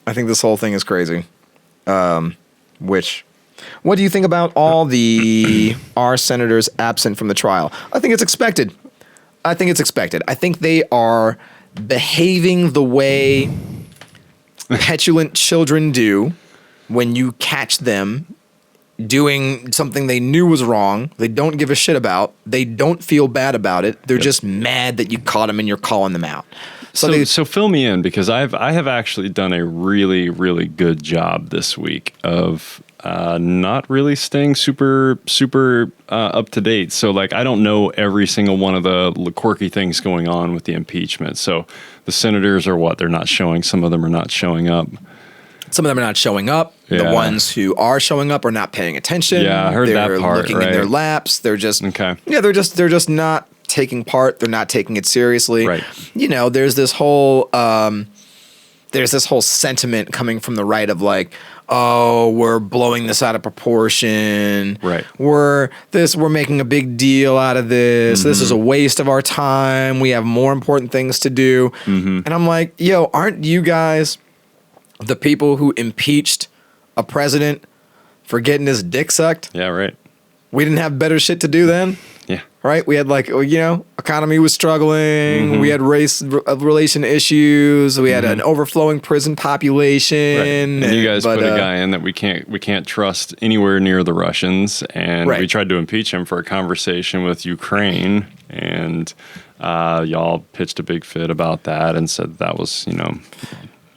S1: I think this whole thing is crazy. What do you think about all our senators absent from the trial? I think it's expected. I think they are behaving the way petulant children do when you catch them doing something they knew was wrong. They don't give a shit about. They don't feel bad about it. They're just mad that you caught them and you're calling them out.
S2: So fill me in, because I have actually done a really, really good job this week of not really staying super up to date. So like, I don't know every single one of the quirky things going on with the impeachment. So the senators are what? They're not showing. Some of them are not showing up.
S1: Some of them are not showing up.
S2: Yeah.
S1: The ones who are showing up are not paying attention.
S2: Yeah, I heard that part.
S1: Looking in their laps. They're just
S2: okay.
S1: Yeah, they're just not taking part. They're not taking it seriously.
S2: Right.
S1: You know, there's this whole sentiment coming from the right of like, oh, we're blowing this out of proportion.
S2: Right.
S1: We're making a big deal out of this. This is a waste of our time. We have more important things to do. And I'm like, yo, aren't you guys the people who impeached a president for getting his dick sucked?
S2: Yeah, right.
S1: We didn't have better shit to do then?
S2: Yeah.
S1: Right? We had economy was struggling. We had race relation issues. We had an overflowing prison population.
S2: Right. And you guys put a guy in that we can't trust anywhere near the Russians. And we tried to impeach him for a conversation with Ukraine. And y'all pitched a big fit about that and said that was,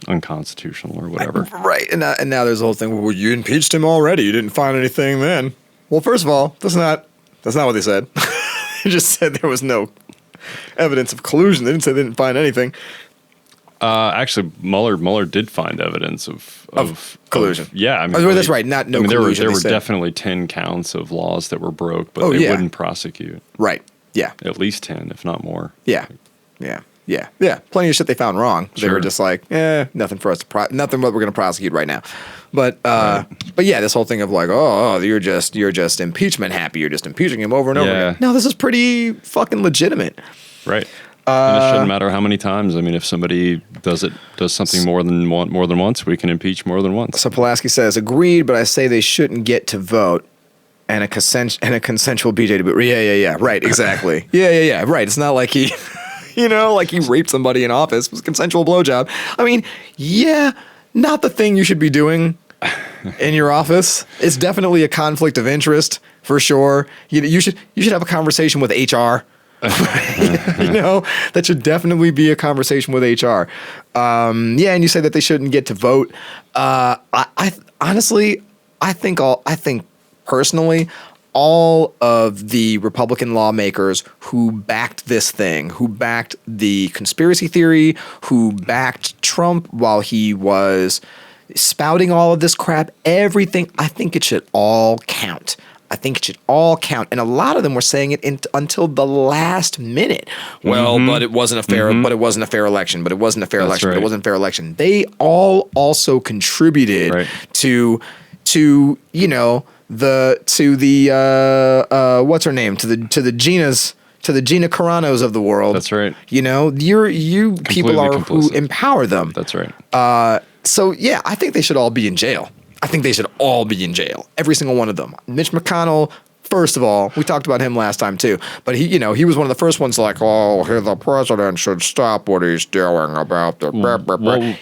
S2: unconstitutional or whatever.
S1: Right. And now there's the whole thing, well, you impeached him already. You didn't find anything then. Well, first of all, that's not what they said. They just said there was no evidence of collusion. They didn't say they didn't find anything.
S2: Actually, Mueller did find evidence of
S1: collusion.
S2: Yeah.
S1: That's right. Not no collusion.
S2: There were definitely 10 counts of laws that were broke, but they wouldn't prosecute.
S1: Right. Yeah.
S2: At least 10, if not more.
S1: Yeah. Yeah. Yeah. Yeah. Plenty of shit they found wrong. Sure. They were just like, nothing for us to nothing what we're going to prosecute right now. But yeah, this whole thing of like, oh, you're just impeachment happy. You're just impeaching him over and over again. No, this is pretty fucking legitimate.
S2: Right. And it shouldn't matter how many times. I mean, if somebody does something more than once, we can impeach more than once.
S1: So Pulaski says, agreed, but I say they shouldn't get to vote and a consensual BJ to boot. Yeah. Right. Exactly. Yeah. Right. It's not like he... like he raped somebody in office. It was a consensual blowjob. I mean, not the thing you should be doing in your office. It's definitely a conflict of interest for sure. You should have a conversation with HR. That should definitely be a conversation with HR. And you say that they shouldn't get to vote. I honestly, I think personally, all of the Republican lawmakers who backed this thing, who backed the conspiracy theory, who backed Trump while he was spouting all of this crap, everything, I think it should all count. And a lot of them were saying it until the last minute. Well, but it wasn't a fair, but it wasn't a fair election, but it wasn't a fair election, but it wasn't a fair election. They all also contributed to what's her name? To the Gina Carano's of the world.
S2: That's right.
S1: You people are complicit. Who empower them.
S2: That's right.
S1: So yeah, I think they should all be in jail. Every single one of them. Mitch McConnell, first of all, we talked about him last time too, but he was one of the first ones like, oh, the president should stop what he's doing about the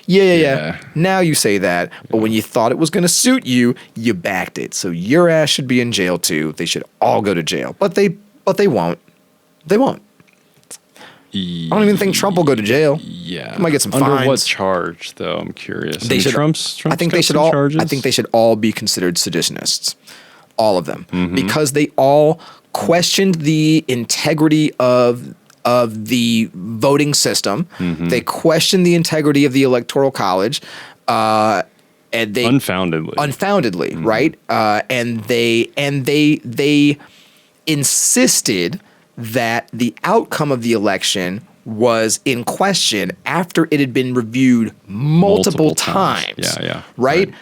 S1: Yeah. Now you say that, but when you thought it was going to suit you, you backed it. So your ass should be in jail too. They should all go to jail, but they won't. They won't. I don't even think Trump will go to jail.
S2: Yeah,
S1: he might get some fines.
S2: Under what charge, though? I'm curious. Trump's
S1: I think they should all. Charges? I think they should all be considered seditionists, all of them, because they all questioned the integrity of the voting system. They questioned the integrity of the Electoral College, and they unfoundedly, right? And they insisted that the outcome of the election was in question after it had been reviewed multiple times.
S2: Yeah.
S1: Right?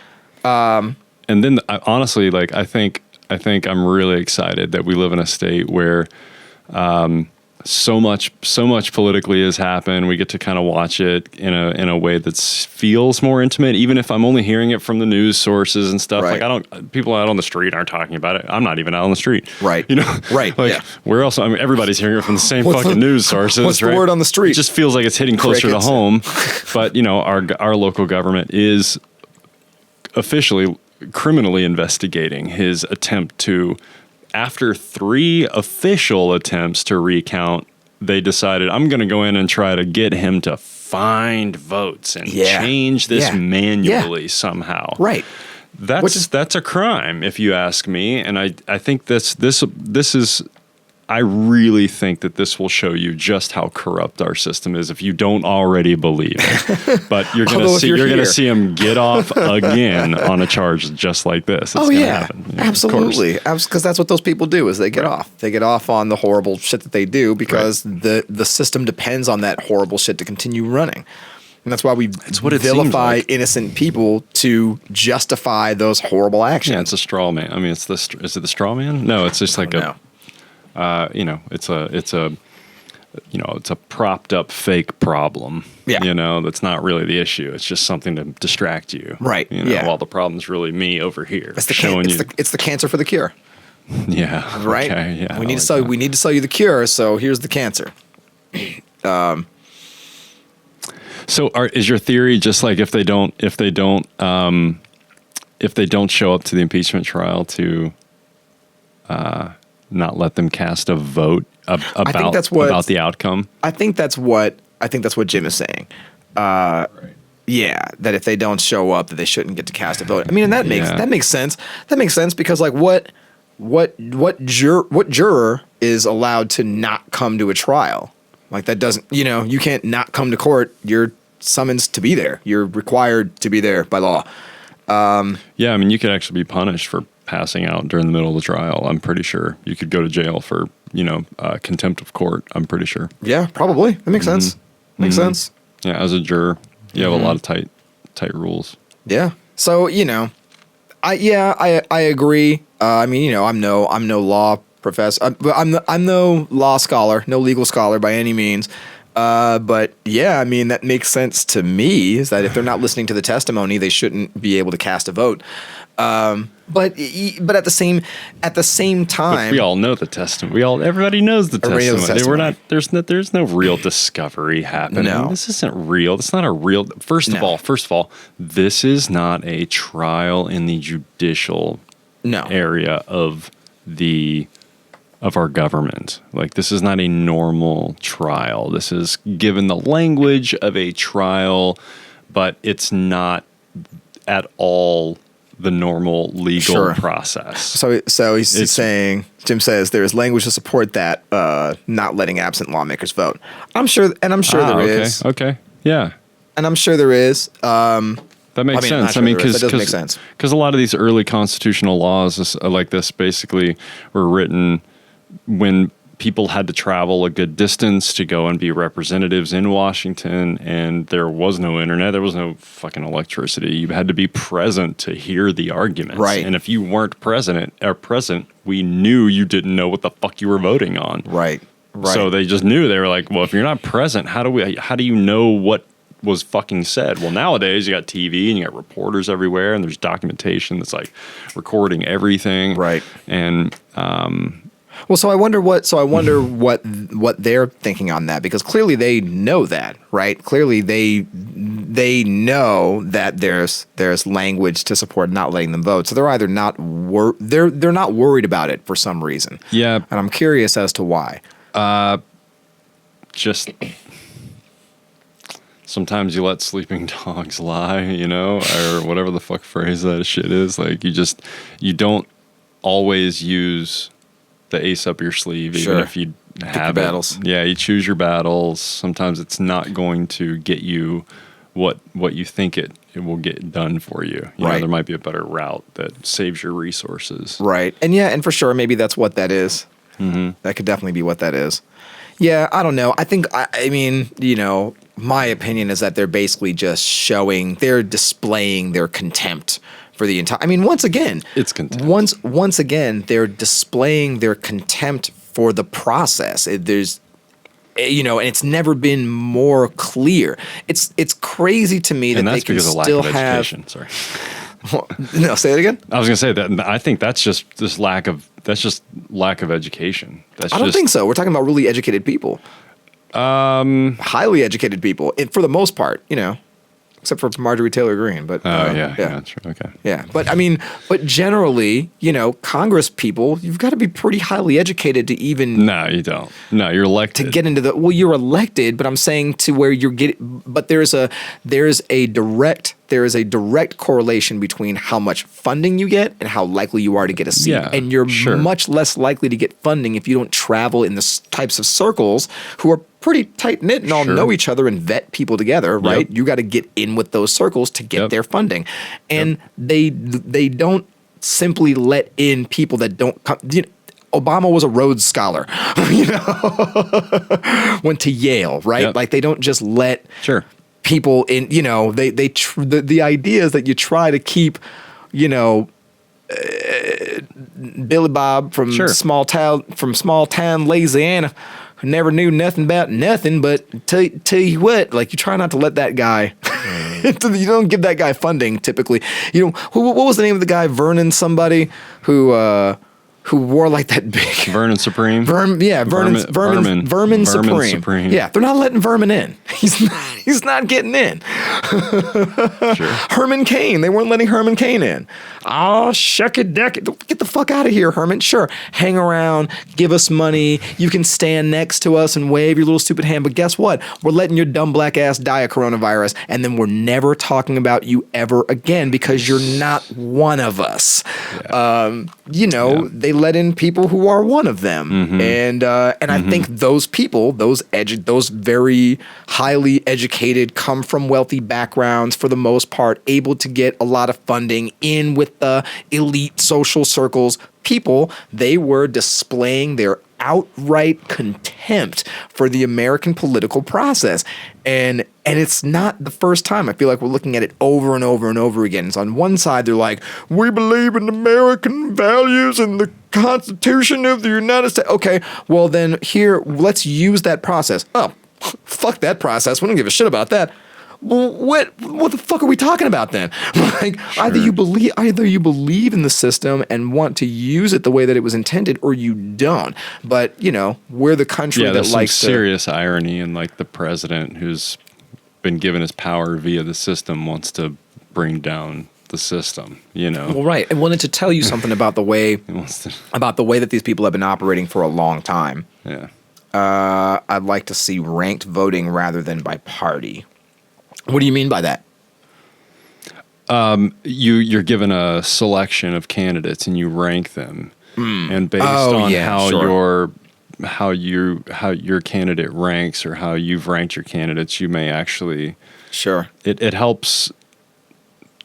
S2: And then honestly, like I think I'm really excited that we live in a state where so much politically has happened. We get to kind of watch it in a way that feels more intimate, even if I'm only hearing it from the news sources and stuff.
S1: Right.
S2: Like people out on the street aren't talking about it. I'm not even out on the street.
S1: Right.
S2: You know?
S1: Right.
S2: Like
S1: yeah.
S2: where else? I mean, everybody's hearing it from the same fucking news sources.
S1: What's
S2: right?
S1: the word on the street?
S2: It just feels like it's hitting closer to home. But you know, our local government is officially criminally investigating his attempt to, after 3 official attempts to recount, they decided, I'm going to go in and try to get him to find votes and change this manually somehow.
S1: Right.
S2: That's a crime, if you ask me. And I think this is, I really think that this will show you just how corrupt our system is if you don't already believe it. But you're going to see him get off again on a charge just like this. It's gonna happen. Yeah,
S1: absolutely. Because that's what those people do is they get off. They get off on the horrible shit that they do because the system depends on that horrible shit to continue running. And that's why we vilify innocent people to justify those horrible actions.
S2: Yeah, it's a straw man. I mean, is it the straw man? No, it's just like it's a propped up fake problem.
S1: Yeah.
S2: You know, that's not really the issue. It's just something to distract you.
S1: Right.
S2: You know, while the problem's really me over here.
S1: It's the cancer for the cure.
S2: Yeah.
S1: Right.
S2: Okay, yeah.
S1: We need to sell you the cure. So here's the cancer.
S2: So is your theory just like if they don't show up to the impeachment trial to not let them cast a vote about the outcome?
S1: I think that's what Jim is saying. Yeah, that if they don't show up, that they shouldn't get to cast a vote. I mean, and that makes sense. That makes sense because like what juror is allowed to not come to a trial? Like that doesn't, you can't not come to court. You're summoned to be there. You're required to be there by law.
S2: Yeah, I mean, you could actually be punished for passing out during the middle of the trial. I'm pretty sure you could go to jail for, contempt of court. I'm pretty sure.
S1: Yeah, probably. That makes sense. Makes sense.
S2: Yeah, as a juror, you have a lot of tight rules.
S1: Yeah. So, I agree. I mean, I'm no law professor, but I'm no law scholar, no legal scholar by any means. But yeah, I mean, that makes sense to me is that if they're not listening to the testimony, they shouldn't be able to cast a vote. But at the same time,
S2: but we all know the testimony. Everybody knows the testimony. There's no real discovery happening.
S1: No.
S2: This isn't real. It's not a real. First of all, this is not a trial in the judicial area of our government. Like, this is not a normal trial. This is given the language of a trial, but it's not at all the normal legal process.
S1: So he's saying, Jim says there is language to support that, not letting absent lawmakers vote. I'm sure there is.
S2: Okay. Yeah.
S1: And I'm sure there is.
S2: That makes sense.
S1: That does make sense.
S2: Because a lot of these early constitutional laws like this basically were written when people had to travel a good distance to go and be representatives in Washington, and there was no internet, there was no fucking electricity. You had to be present to hear the arguments.
S1: Right.
S2: And if you weren't present, we knew you didn't know what the fuck you were voting on.
S1: Right.
S2: So they just knew. They were like, well, if you're not present, how do you know what was fucking said? Well, nowadays you got TV and you got reporters everywhere, and there's documentation that's like recording everything.
S1: Right.
S2: And
S1: well, so I wonder what they're thinking on that, because clearly they know that, right? Clearly they know that there's language to support not letting them vote. So they're either they're not worried about it for some reason.
S2: Yeah.
S1: And I'm curious as to why.
S2: Just sometimes you let sleeping dogs lie, or whatever the fuck phrase that shit is. Like you don't always use the ace up your sleeve, even if you have
S1: battles.
S2: Yeah, you choose your battles. Sometimes it's not going to get you what you think it will get done for you. You know, there might be a better route that saves your resources.
S1: Right. And yeah, and for sure, maybe that's what that is. That could definitely be what that is. Yeah, I don't know. I mean, my opinion is that they're basically just they're displaying their contempt for the entire. I mean, once again,
S2: it's contempt.
S1: Once again, they're displaying their contempt for the process. And it's never been more clear. It's crazy to me that they can still have.
S2: Sorry.
S1: No, say it again.
S2: I was going to say that I think that's just lack of education.
S1: I don't think so. We're talking about really educated people. Highly educated people, for the most part, except for Marjorie Taylor Greene. But
S2: yeah, that's true. Okay.
S1: Yeah, but I mean, generally, Congress people, you've got to be pretty highly educated to even.
S2: No, you don't. No, you're elected
S1: to get into the. Well, you're elected, but I'm saying to where you're getting. But there's a direct correlation between how much funding you get and how likely you are to get a seat.
S2: Yeah,
S1: and you're much less likely to get funding if you don't travel in the types of circles who are pretty tight-knit and all know each other and vet people together, right? Yep. You got to get in with those circles to get their funding. And they don't simply let in people that don't come. Obama was a Rhodes Scholar, went to Yale, right?
S2: Yep.
S1: Like they don't just let people in, the idea is that you try to keep, Billy Bob from small town Louisiana, who never knew nothing about nothing, but tell you what, like you try not to let that guy, you don't give that guy funding typically. What was the name of the guy? Vernon somebody who wore like that big
S2: Vernon Supreme.
S1: Vermin Supreme. Yeah, they're not letting Vermin in. He's not getting in. Herman Cain. They weren't letting Herman Cain in. Oh, shuck it, deck it. Get the fuck out of here, Herman. Sure, hang around, give us money. You can stand next to us and wave your little stupid hand. But guess what? We're letting your dumb black ass die of coronavirus, and then we're never talking about you ever again because you're not one of us. Yeah. They let in people who are one of them, and I think those people, those very highly educated, come from wealthy backgrounds for the most part, able to get a lot of funding in with the elite social circles. People, they were displaying their outright contempt for the American political process. And it's not the first time. I feel like we're looking at it over and over and over again. So on one side, they're like, we believe in American values and the Constitution of the United States. Okay, well then here, let's use that process. Oh, fuck that process. We don't give a shit about that. Well, what the fuck are we talking about then? Like either you believe in the system and want to use it the way that it was intended, or you don't. But we're the country that likes
S2: some serious irony in like the president who's been given his power via the system wants to bring down the system.
S1: Well, right. I wanted to tell you something about the way that these people have been operating for a long time.
S2: Yeah.
S1: I'd like to see ranked voting rather than by party. What do you mean by that?
S2: You're given a selection of candidates and you rank them, and based on how your candidate ranks or how you've ranked your candidates, you may actually it helps.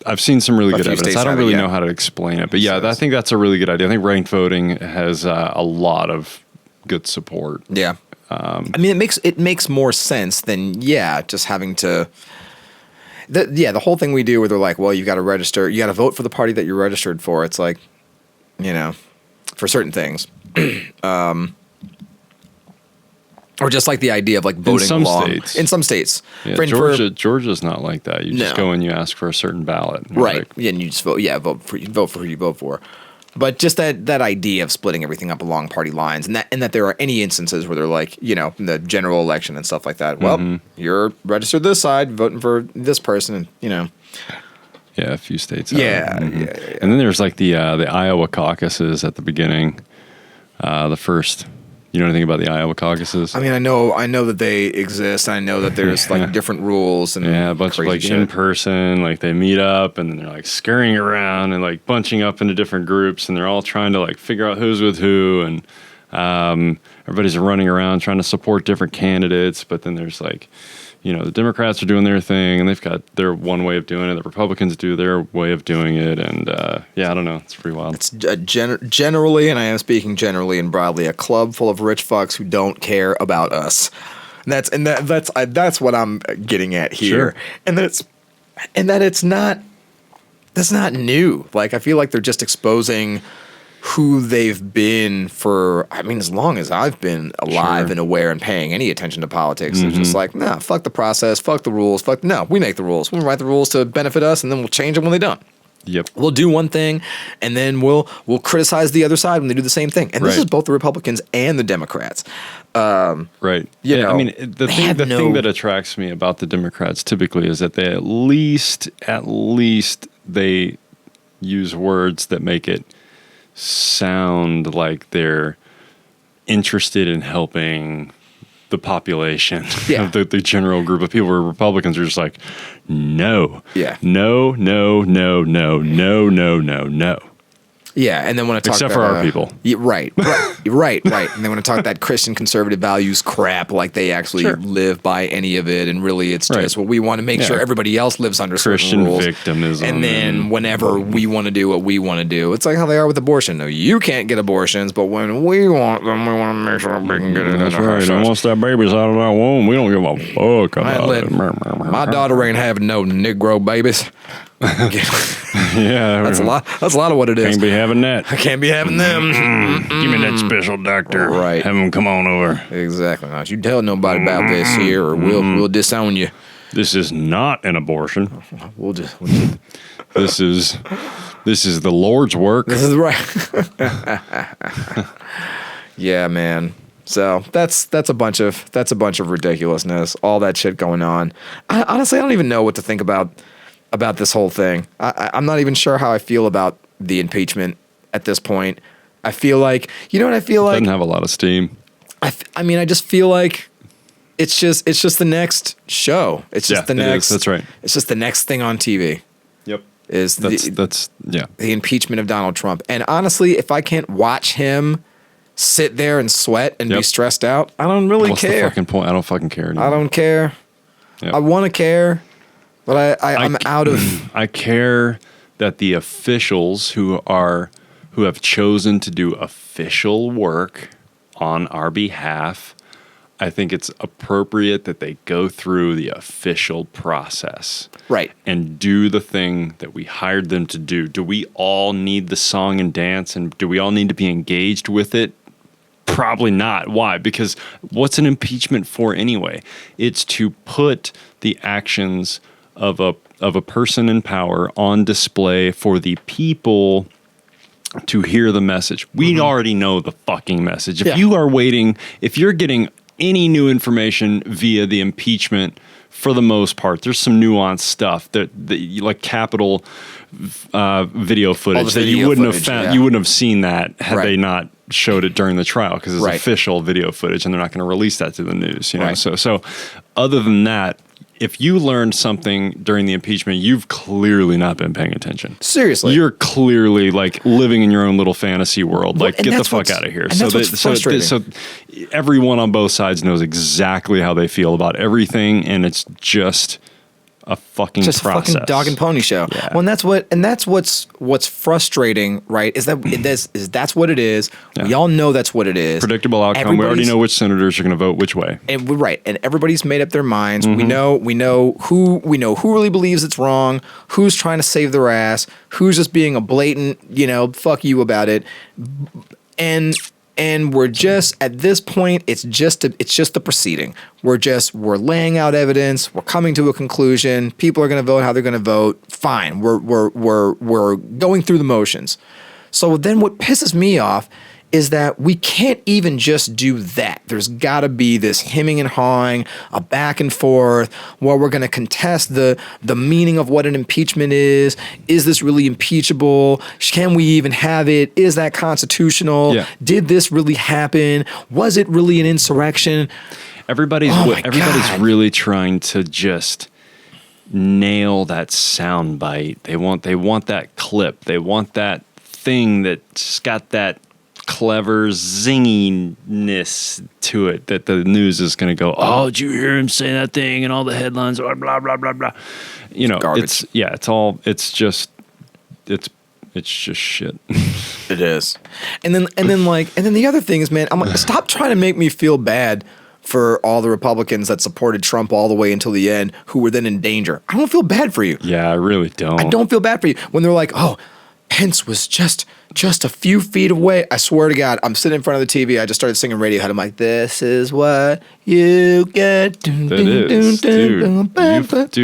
S2: I've seen some really good evidence. I don't really know how to explain it, but I think that's a really good idea. I think ranked voting has a lot of good support.
S1: Yeah, I mean it makes more sense than just having to. The whole thing we do where they're like, well, you got to register, you got to vote for the party that you're registered for. It's like, for certain things, or just like the idea of like voting in some states.
S2: Yeah, Georgia's not like that. You just go and you ask for a certain ballot,
S1: right? Like, and you just vote. Yeah, vote for who you vote for. But just that idea of splitting everything up along party lines, and that there are any instances where they're like, in the general election and stuff like that. Well, you're registered this side, voting for this person, and
S2: Yeah, a few states.
S1: Yeah,
S2: yeah. And then there's like the Iowa caucuses at the beginning. The first. You know anything about the Iowa caucuses?
S1: I mean, I know that they exist. I know that there's like different rules and
S2: a bunch of like shit. In person, like they meet up and then they're like scurrying around and like bunching up into different groups and they're all trying to like figure out who's with who and Everybody's running around trying to support different candidates, but then there's like, the Democrats are doing their thing, and they've got their one way of doing it. The Republicans do their way of doing it, and I don't know. It's pretty wild.
S1: It's generally, and I am speaking generally and broadly, a club full of rich fucks who don't care about us. And that's what I'm getting at here.
S2: Sure.
S1: That's not new. Like, I feel like they're just exposing who they've been for, as long as I've been alive and aware and paying any attention to politics. It's just like, nah, fuck the process, fuck the rules, no, we make the rules. We write the rules to benefit us, and then we'll change them when they don't.
S2: Yep.
S1: We'll do one thing, and then we'll criticize the other side when they do the same thing. And this is both the Republicans and the Democrats.
S2: Right. The thing that attracts me about the Democrats typically is that they at least they use words that make it sound like they're interested in helping the population of the general group of people, where Republicans are just like, no. Yeah. No.
S1: Yeah, and then when I talk
S2: except for our people,
S1: right. And then when I talk that Christian conservative values crap, like they actually live by any of it, and really it's just we want to make sure everybody else lives under
S2: Christian
S1: certain rules.
S2: victimism,
S1: and then whenever we want to do what we want to do, it's like how they are with abortion. No, you can't get abortions, but when we want them, we want to make sure we can get it. That's right.
S2: And once that baby's out of our womb, we don't give a fuck about it.
S1: My daughter ain't having no Negro babies.
S2: Yeah,
S1: that's a lot. That's a lot of what it is.
S2: Can't be having that.
S1: I can't be having them.
S2: Give me that special doctor.
S1: Right.
S2: Have him come on over.
S1: Exactly. Not you tell nobody about this here, or we'll disown you.
S2: This is not an abortion.
S1: We'll just
S2: this is the Lord's work.
S1: This is right. Yeah, man. So that's a bunch of ridiculousness. All that shit going on. Honestly, I don't even know what to think about this whole thing. I'm not even sure how I feel about the impeachment at this point. I feel like, what I feel like?
S2: Doesn't have a lot of steam.
S1: I just feel like it's just the next show. It's just the next.
S2: That's right.
S1: It's just the next thing on TV.
S2: Yep.
S1: The impeachment of Donald Trump. And honestly, if I can't watch him sit there and sweat and be stressed out, I don't really care.
S2: What's the fucking point? I don't fucking care anymore.
S1: I don't care. Yep. I want to care. But I'm out of.
S2: I care that the officials who have chosen to do official work on our behalf, I think it's appropriate that they go through the official process.
S1: Right.
S2: And do the thing that we hired them to do. Do we all need the song and dance, and do we all need to be engaged with it? Probably not. Why? Because what's an impeachment for anyway? It's to put the actions of a person in power on display for the people to hear the message. We already know the fucking message. If you are waiting, if you're getting any new information via the impeachment, for the most part, there's some nuanced stuff that like Capitol video footage that you wouldn't have found. You wouldn't have seen that had they not showed it during the trial, because it's official video footage, and they're not going to release that to the news. So other than that, if you learned something during the impeachment, you've clearly not been paying attention.
S1: Seriously.
S2: You're clearly like living in your own little fantasy world. Like, get the fuck out of here. So everyone on both sides knows exactly how they feel about everything, and it's just a fucking
S1: just
S2: process.
S1: A fucking dog and pony show.
S2: Yeah.
S1: Well, and that's what's frustrating, right? Is that's what it is. Yeah. We all know that's what it is.
S2: Predictable outcome. We already know which senators are going to vote which way.
S1: And and everybody's made up their minds. We know who really believes it's wrong, who's trying to save their ass, who's just being a blatant, fuck you about it. And we're just at this point, it's just the proceeding. We're laying out evidence. We're coming to a conclusion. People are going to vote how they're going to vote. Fine. We're going through the motions. So then, what pisses me off is that we can't even just do that. There's got to be this hemming and hawing, a back and forth, where we're going to contest the meaning of what an impeachment is. Is this really impeachable? Can we even have it? Is that constitutional? Yeah. Did this really happen? Was it really an insurrection?
S2: Everybody's really trying to just nail that sound bite. They want that clip. They want that thing that's got that clever zinginess to it that the news is going to go, oh, did you hear him say that thing? And all the headlines are blah, blah, blah, blah. You know,
S1: garbage.
S2: It's just shit.
S1: It is. And then the other thing is, man, I'm like, stop trying to make me feel bad for all the Republicans that supported Trump all the way until the end, who were then in danger. I don't feel bad for you.
S2: Yeah, I really don't.
S1: I don't feel bad for you. When they're like, oh, Pence was just a few feet away. I swear to God, I'm sitting in front of the TV. I just started singing Radiohead. I'm like, this is what you get.
S2: Dude,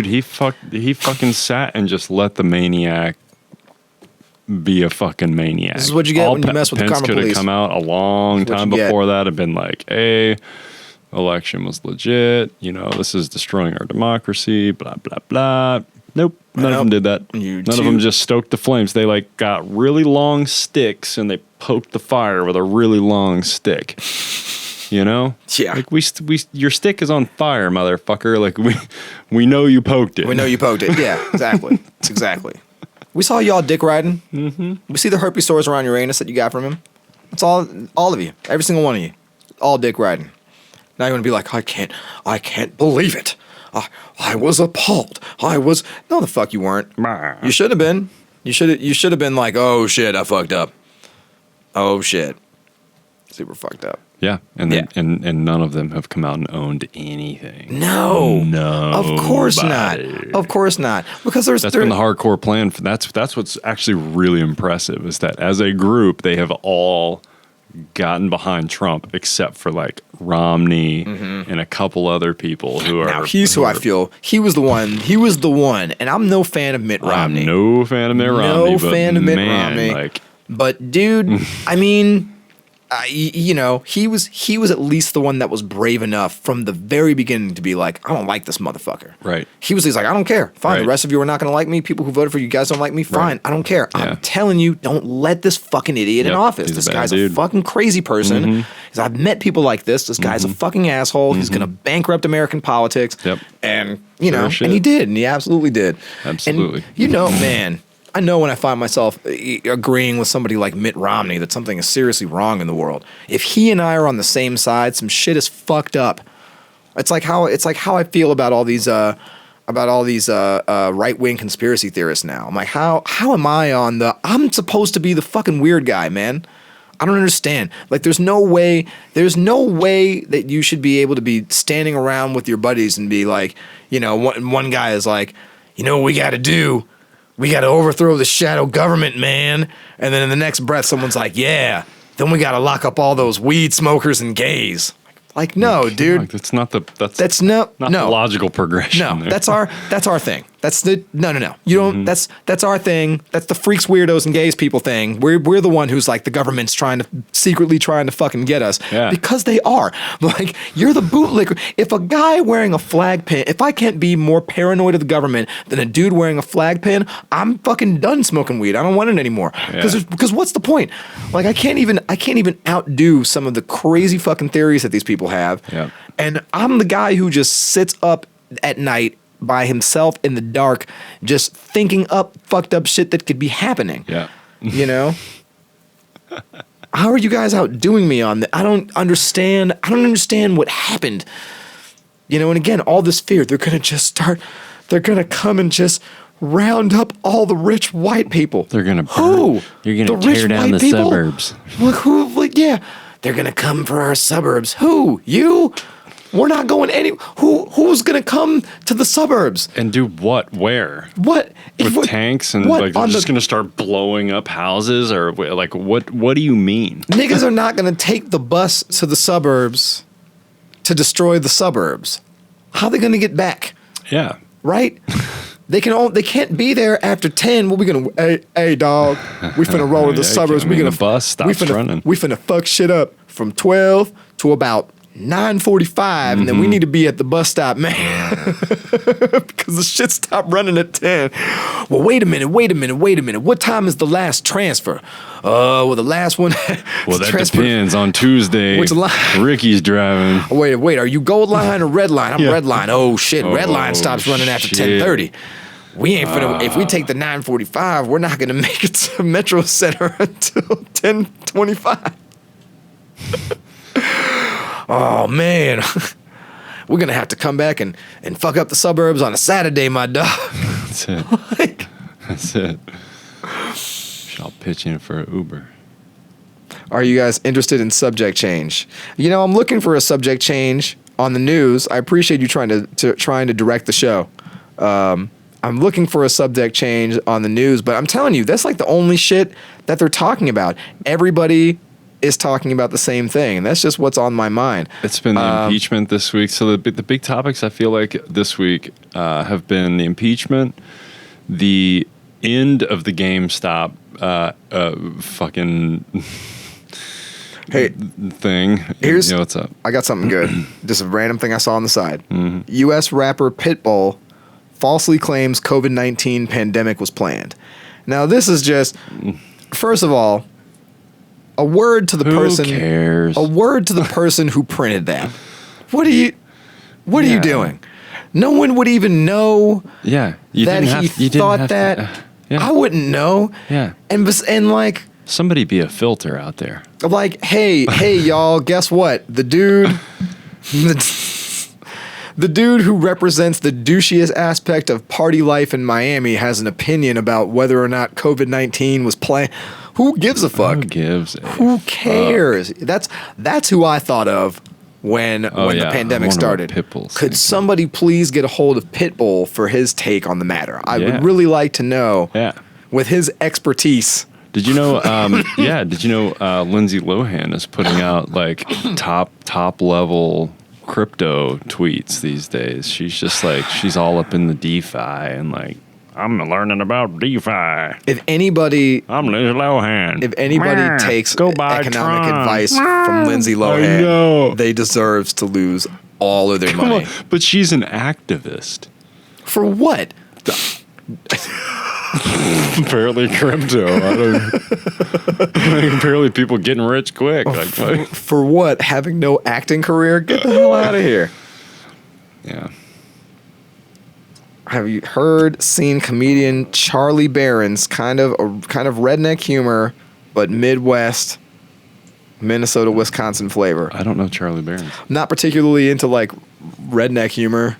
S2: he fucking sat and just let the maniac be a fucking maniac.
S1: This is what you get when you mess with the karma
S2: Pence could have
S1: police.
S2: come out a long time before that and been like, hey, election was legit. You know, this is destroying our democracy, blah, blah, blah. Nope. None of them did that. None of them just stoked the flames. They like got really long sticks and they poked the fire with a really long stick. You know?
S1: Yeah.
S2: Like your stick is on fire, motherfucker. Like we know you poked it.
S1: We know you poked it. Yeah, exactly. Exactly. We saw y'all dick riding. Mm-hmm. We see the herpes sores around Uranus that you got from him. It's all of you. Every single one of you. All dick riding. Now you're gonna be like, I can't believe it. I was appalled. No, the fuck you weren't. You should have been. You should have been like, oh shit, I fucked up. Oh shit, super fucked up.
S2: Yeah, and none of them have come out and owned anything.
S1: No, of course not. Of course not. Because that's
S2: been the hardcore plan. That's what's actually really impressive is that as a group they have all gotten behind Trump except for like Romney and a couple other people who are.
S1: Now he's who I feel he was the one, and I'm no fan of Mitt Romney.
S2: I'm no fan of Mitt Romney. No fan of Mitt Romney.
S1: Like, but dude, I mean. You know, he was at least the one that was brave enough from the very beginning to be like, I don't like this motherfucker.
S2: Right.
S1: He's like, I don't care. Fine. Right. The rest of you are not going to like me. People who voted for you guys don't like me. Fine. Right. I don't care. Yeah. I'm telling you, don't let this fucking idiot in office. This guy's a fucking crazy person. I've met people like this. This guy's a fucking asshole. He's going to bankrupt American politics.
S2: Yep.
S1: And, you know, and he did. And he absolutely did.
S2: Absolutely.
S1: And, you know, man. I know when I find myself agreeing with somebody like Mitt Romney that something is seriously wrong in the world. If he and I are on the same side, some shit is fucked up. It's like how I feel about all these right-wing conspiracy theorists now. I'm like, how am I on the? I'm supposed to be the fucking weird guy, man. I don't understand. Like, there's no way that you should be able to be standing around with your buddies and be like, you know, one guy is like, you know what we got to do. We got to overthrow the shadow government, man. And then in the next breath, someone's like, yeah, then we got to lock up all those weed smokers and gays. Like, no, dude.
S2: Like, that's not the logical progression.
S1: No, that's our thing. That's the no. You don't. That's our thing. That's the freaks, weirdos, and gays people thing. We're the one who's like the government's secretly trying to fucking get us because they are. Like, you're the bootlicker. If a guy wearing a flag pin, if I can't be more paranoid of the government than a dude wearing a flag pin, I'm fucking done smoking weed. I don't want it anymore. Because what's the point? Like, I can't even outdo some of the crazy fucking theories that these people have.
S2: Yeah.
S1: And I'm the guy who just sits up at night by himself in the dark, just thinking up fucked up shit that could be happening.
S2: Yeah.
S1: You know? How are you guys outdoing me on that? I don't understand what happened. You know, and again, all this fear, they're going to come and just round up all the rich white people.
S2: They're going to burn. You're going to tear down the suburbs.
S1: Yeah. They're going to come for our suburbs. Who? You? We're not going who's going to come to the suburbs?
S2: And do what? Where?
S1: What?
S2: With tanks and like they're just going to start blowing up houses or like what do you mean?
S1: Niggas are not going to take the bus to the suburbs to destroy the suburbs. How are they going to get back?
S2: Yeah.
S1: Right? They can't be there after 10. What we gonna? Hey, dog. We finna roll to the suburbs.
S2: The bus stops running.
S1: We finna fuck shit up from 12 to about 9:45, and then we need to be at the bus stop, man, because the shit stopped running at 10. Well, wait a minute. What time is the last transfer? Well, the last one.
S2: Well, that depends. On Tuesday,
S1: which line?
S2: Ricky's driving.
S1: Wait. Are you gold line or red line? I'm red line. Oh shit, red line stops running after 10:30. We ain't finna. If we take the 9:45, we're not gonna make it to Metro Center until 10:25. Oh, man. We're going to have to come back and fuck up the suburbs on a Saturday, my dog.
S2: That's it. That's it. I'll pitch in for an Uber.
S1: Are you guys interested in subject change? You know, I'm looking for a subject change on the news. I appreciate you trying to direct the show. I'm looking for a subject change on the news, but I'm telling you, that's like the only shit that they're talking about. Everybody is talking about the same thing, and that's just what's on my mind.
S2: It's been the impeachment this week. So the big topics I feel like this week have been the impeachment, the end of the GameStop fucking thing.
S1: Here's
S2: what's up.
S1: I got something good. Just a random thing I saw on the side.
S2: Mm-hmm.
S1: U.S. rapper Pitbull falsely claims COVID-19 pandemic was planned. Now this is just, first of all, a word to the person.
S2: Who cares?
S1: A word to the person who printed that. What are you doing? No one would even know.
S2: Yeah,
S1: that he thought that.
S2: Yeah.
S1: I wouldn't know.
S2: Yeah,
S1: and like
S2: somebody be a filter out there.
S1: Like, hey, y'all, guess what? The dude, the dude who represents the douchiest aspect of party life in Miami has an opinion about whether or not COVID-19 was planned. Who gives a fuck? Who cares? That's who I thought of when the pandemic started. Could somebody please get a hold of Pitbull for his take on the matter? I would really like to know.
S2: Yeah.
S1: With his expertise.
S2: Did you know? Did you know Lindsay Lohan is putting out like top level crypto tweets these days? She's just like she's all up in the DeFi and like I'm learning about DeFi.
S1: If anybody,
S2: I'm Lindsay Lohan.
S1: If anybody takes economic advice from Lindsay Lohan, they deserve to lose all of their money.
S2: But she's an activist.
S1: For what?
S2: Apparently crypto. Apparently people getting rich quick.
S1: For what? Having no acting career? Get the hell out of here.
S2: Yeah.
S1: Have you seen comedian Charlie Barron's kind of redneck humor, but Midwest, Minnesota, Wisconsin flavor?
S2: I don't know Charlie Barron's.
S1: Not particularly into like redneck humor.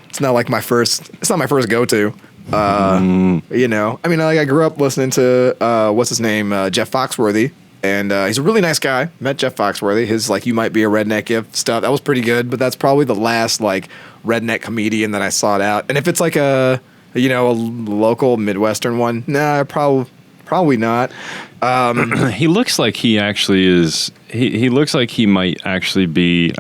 S1: It's not like my first go-to. You know, I mean, like I grew up listening to what's his name, Jeff Foxworthy, and he's a really nice guy. Met Jeff Foxworthy. His like "You Might Be a Redneck" stuff that was pretty good, but that's probably the last like redneck comedian that I sought out. And if it's like a local Midwestern one, nah, probably not.
S2: He looks like he actually is. He looks like he might actually be.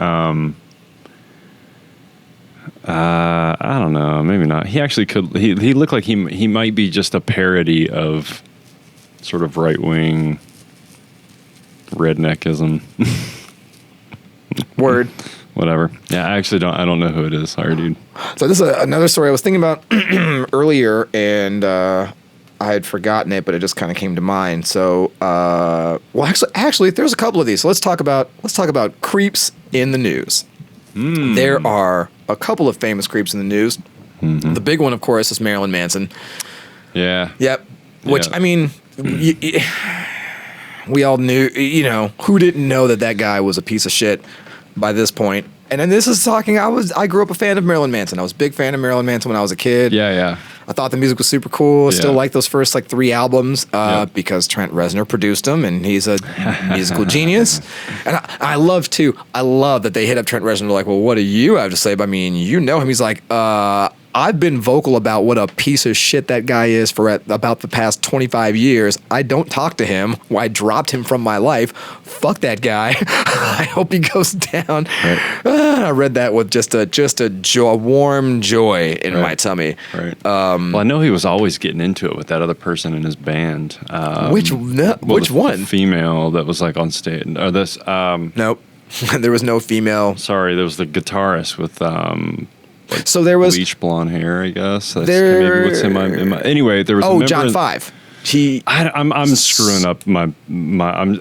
S2: I don't know. Maybe not. He actually could. He looked like he might be just a parody of sort of right wing redneckism.
S1: Word.
S2: Whatever. Yeah, I actually don't. I don't know who it is. Sorry, dude.
S1: So this is another story I was thinking about earlier, and I had forgotten it, but it just kind of came to mind. So, actually, there's a couple of these. So let's talk about creeps in the news. There are a couple of famous creeps in the news. Mm-hmm. The big one, of course, is Marilyn Manson.
S2: Yeah.
S1: Yep. Which, I mean, we all knew, who didn't know that guy was a piece of shit by this point. And then this is talking, I grew up a fan of Marilyn Manson. I was a big fan of Marilyn Manson when I was a kid.
S2: Yeah.
S1: I thought the music was super cool. I still like those first like 3 albums because Trent Reznor produced them and he's a musical genius. And I love that they hit up Trent Reznor like, well, what do you have to say about me? And you know him. He's like, I've been vocal about what a piece of shit that guy is for about the past 25 years. I don't talk to him. I dropped him from my life. Fuck that guy. I hope he goes down. Right. I read that with just a warm joy in my tummy.
S2: Right. Well, I know he was always getting into it with that other person in his band.
S1: Which one?
S2: Female that was like on stage. Or this?
S1: Nope. There was no female.
S2: Sorry, there was the guitarist with.
S1: So there was
S2: bleach blonde hair, I guess. That's maybe what's in my. Anyway, there was.
S1: Oh, John 5.
S2: I'm screwing up my.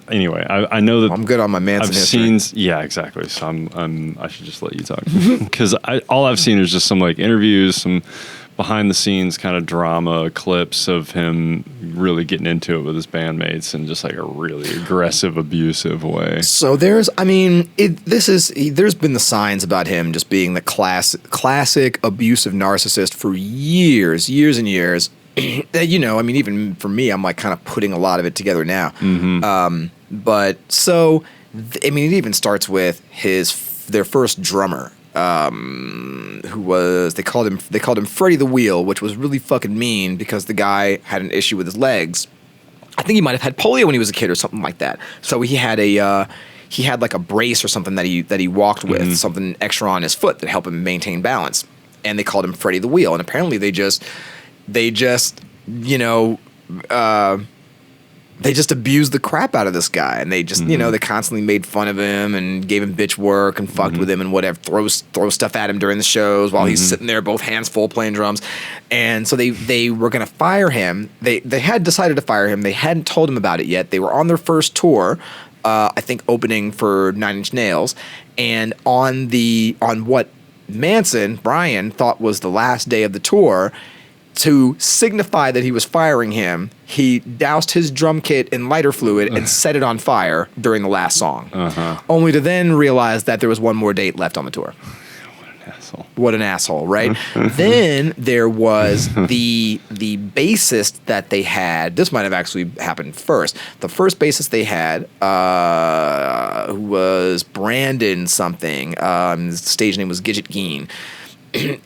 S2: Anyway, I know that
S1: I'm good on my Manson history.
S2: Yeah, exactly. So I should just let you talk because all I've seen is just some like interviews, some behind the scenes kind of drama clips of him really getting into it with his bandmates in just like a really aggressive, abusive way.
S1: So there's been the signs about him just being the classic abusive narcissist for years and years. That, even for me, I'm like kind of putting a lot of it together now. But so, it even starts with their first drummer. Who was they called him Freddie the Wheel, which was really fucking mean because the guy had an issue with his legs. I think he might have had polio when he was a kid or something like that. So he had like a brace or something that he walked with, something extra on his foot that helped him maintain balance. And they called him Freddie the Wheel. And apparently they just abused the crap out of this guy, and they just, they constantly made fun of him and gave him bitch work and fucked with him and whatever, throw stuff at him during the shows while he's sitting there, both hands full playing drums. And so they were going to fire him. They had decided to fire him. They hadn't told him about it yet. They were on their first tour, I think opening for Nine Inch Nails, and on what Brian thought was the last day of the tour, to signify that he was firing him, he doused his drum kit in lighter fluid and set it on fire during the last song. Only to then realize that there was one more date left on the tour. What an asshole, right? Then there was the bassist that they had. This might have actually happened first. The first bassist they had, who was Brandon something. His stage name was Gidget Geen.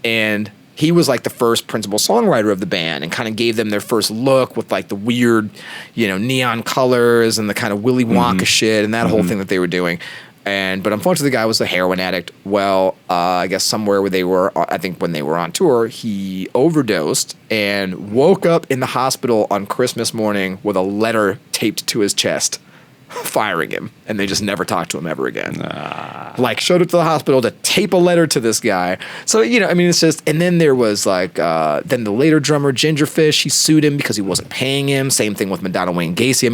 S1: And he was like the first principal songwriter of the band and kind of gave them their first look with like the weird, neon colors and the kind of Willy Wonka shit and that whole thing that they were doing. But unfortunately, the guy was a heroin addict. Well, I guess somewhere where they were, I think when they were on tour, he overdosed and woke up in the hospital on Christmas morning with a letter taped to his chest, firing him, and they just never talked to him ever again. Like, showed up to the hospital to tape a letter to this guy. So, it's just, and then there was like, then the later drummer, Gingerfish, he sued him because he wasn't paying him. Same thing with Madonna Wayne Gacy.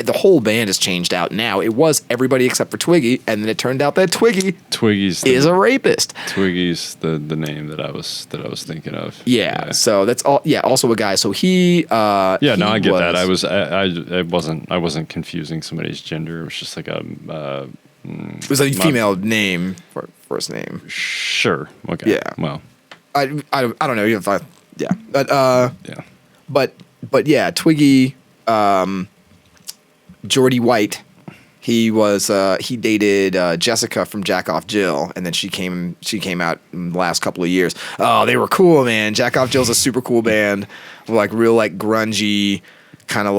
S1: The whole band has changed out now. It was everybody except for Twiggy, and then it turned out that Twiggy's a rapist.
S2: Twiggy's the name that I was thinking of.
S1: Yeah. So that's all. Yeah. Also a guy. So he.
S2: I get that. I wasn't confusing somebody's gender. It was just like
S1: it was a female name for first name.
S2: Sure. Okay.
S1: Yeah.
S2: Well,
S1: I don't know. Yeah. But yeah, Twiggy, Jordy White. He dated Jessica from Jack Off Jill, and then she came out in the last couple of years. Oh, they were cool, man. Jack Off Jill's a super cool band, like real like grungy, kind of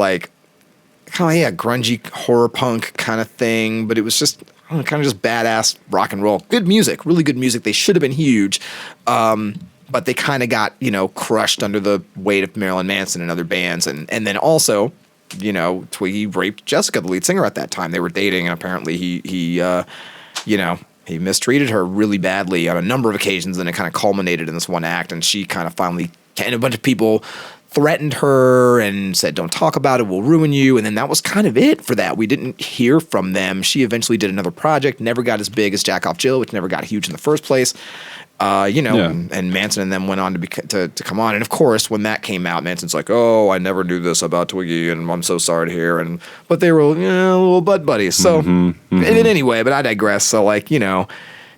S1: grungy horror punk kind of thing. But it was just kind of just badass rock and roll. Good music, really good music. They should have been huge, but they kind of got crushed under the weight of Marilyn Manson and other bands, and then also. Twiggy raped Jessica, the lead singer, at that time. They were dating, and apparently he mistreated her really badly on a number of occasions, and it kind of culminated in this one act, and she kind of finally, and a bunch of people threatened her and said, don't talk about it, we'll ruin you, and then that was kind of it for that. We didn't hear from them. She eventually did another project, never got as big as Jack Off Jill, which never got huge in the first place. And Manson and them went on to come on. And of course, when that came out, Manson's like, oh, I never knew this about Twiggy, and I'm so sorry to hear. But they were, little bud buddies. So, and then anyway, but I digress. So,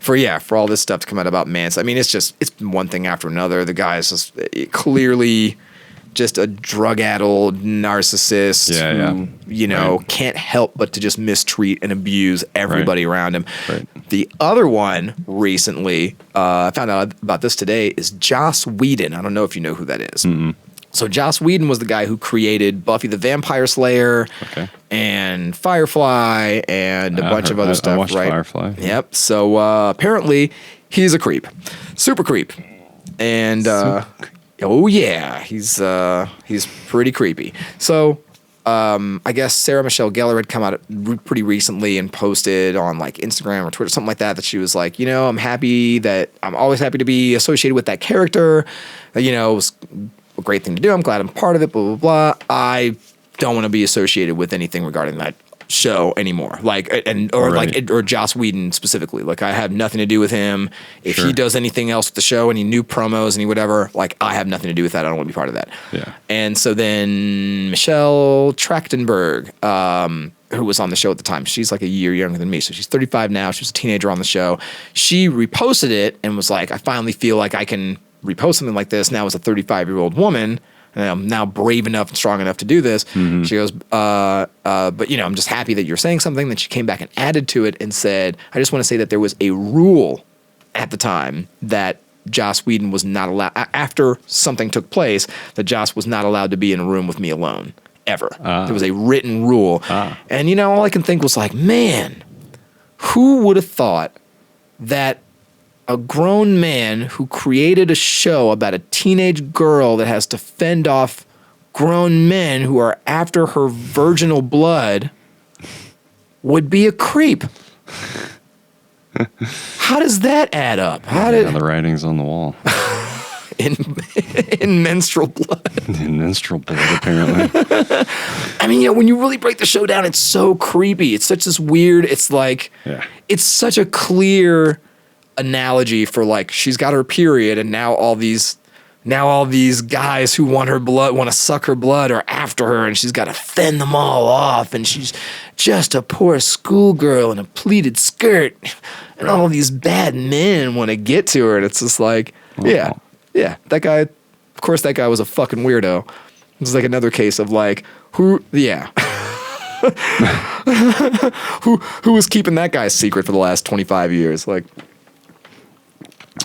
S1: for all this stuff to come out about Manson, it's one thing after another. The guy is just clearly just a drug-addled narcissist who, can't help but to just mistreat and abuse everybody around him. Right. The other one recently, I found out about this today, is Joss Whedon. I don't know if you know who that is. So Joss Whedon was the guy who created Buffy the Vampire Slayer and Firefly and a bunch of other stuff,
S2: I watched
S1: right?
S2: Firefly.
S1: Yep. So apparently he's a creep. Super creep. And oh yeah, he's pretty creepy. So I guess Sarah Michelle Gellar had come out pretty recently and posted on like Instagram or Twitter, something like that she was like, I'm always happy to be associated with that character. It was a great thing to do. I'm glad I'm part of it, blah, blah, blah. I don't want to be associated with anything regarding that show anymore. Or Joss Whedon specifically. Like, I have nothing to do with him. If he does anything else with the show, any new promos, any whatever, like, I have nothing to do with that. I don't want to be part of that.
S2: Yeah.
S1: And so then Michelle Trachtenberg, who was on the show at the time, she's like a year younger than me. So she's 35 now. She was a teenager on the show. She reposted it and was like, I finally feel like I can repost something like this now as a 35-year-old woman. And I'm now brave enough and strong enough to do this. Mm-hmm. She goes, but I'm just happy that you're saying something. Then she came back and added to it and said, I just want to say that there was a rule at the time that Joss Whedon was not allowed, after something took place, that Joss was not allowed to be in a room with me alone, ever. There was a written rule. And, all I can think was like, man, who would have thought that a grown man who created a show about a teenage girl that has to fend off grown men who are after her virginal blood would be a creep? How does that add up?
S2: The writing's on the wall.
S1: in menstrual blood.
S2: In menstrual blood, apparently.
S1: I mean, when you really break the show down, it's so creepy. It's such this weird, it's like, it's such a clear analogy for, like, she's got her period and now all these guys who want her blood, want to suck her blood, are after her, and she's got to fend them all off, and she's just a poor schoolgirl in a pleated skirt, and all these bad men want to get to her, and it's just like, yeah, that guy, of course that guy was a fucking weirdo. It's like another case of like, who was keeping that guy's secret for the last 25 years? Like,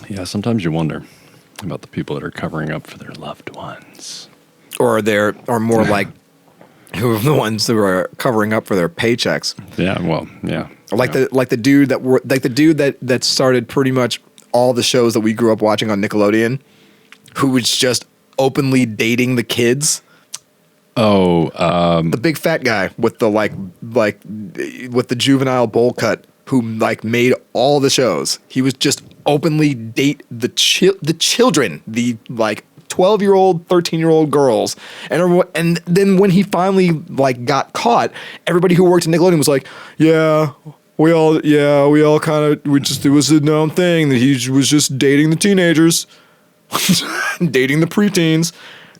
S2: yeah, sometimes you wonder about the people that are covering up for their loved ones.
S1: Or more like who are the ones who are covering up for their paychecks.
S2: Yeah, well, yeah.
S1: The dude that started pretty much all the shows that we grew up watching on Nickelodeon, who was just openly dating the kids. The big fat guy with the with the juvenile bowl cut, who like made all the shows. He was just openly date the children, the like 12-year-old, 13-year-old girls, and then when he finally like got caught, everybody who worked at Nickelodeon was like, we all kind of, it was a known thing that he was just dating the teenagers, dating the preteens,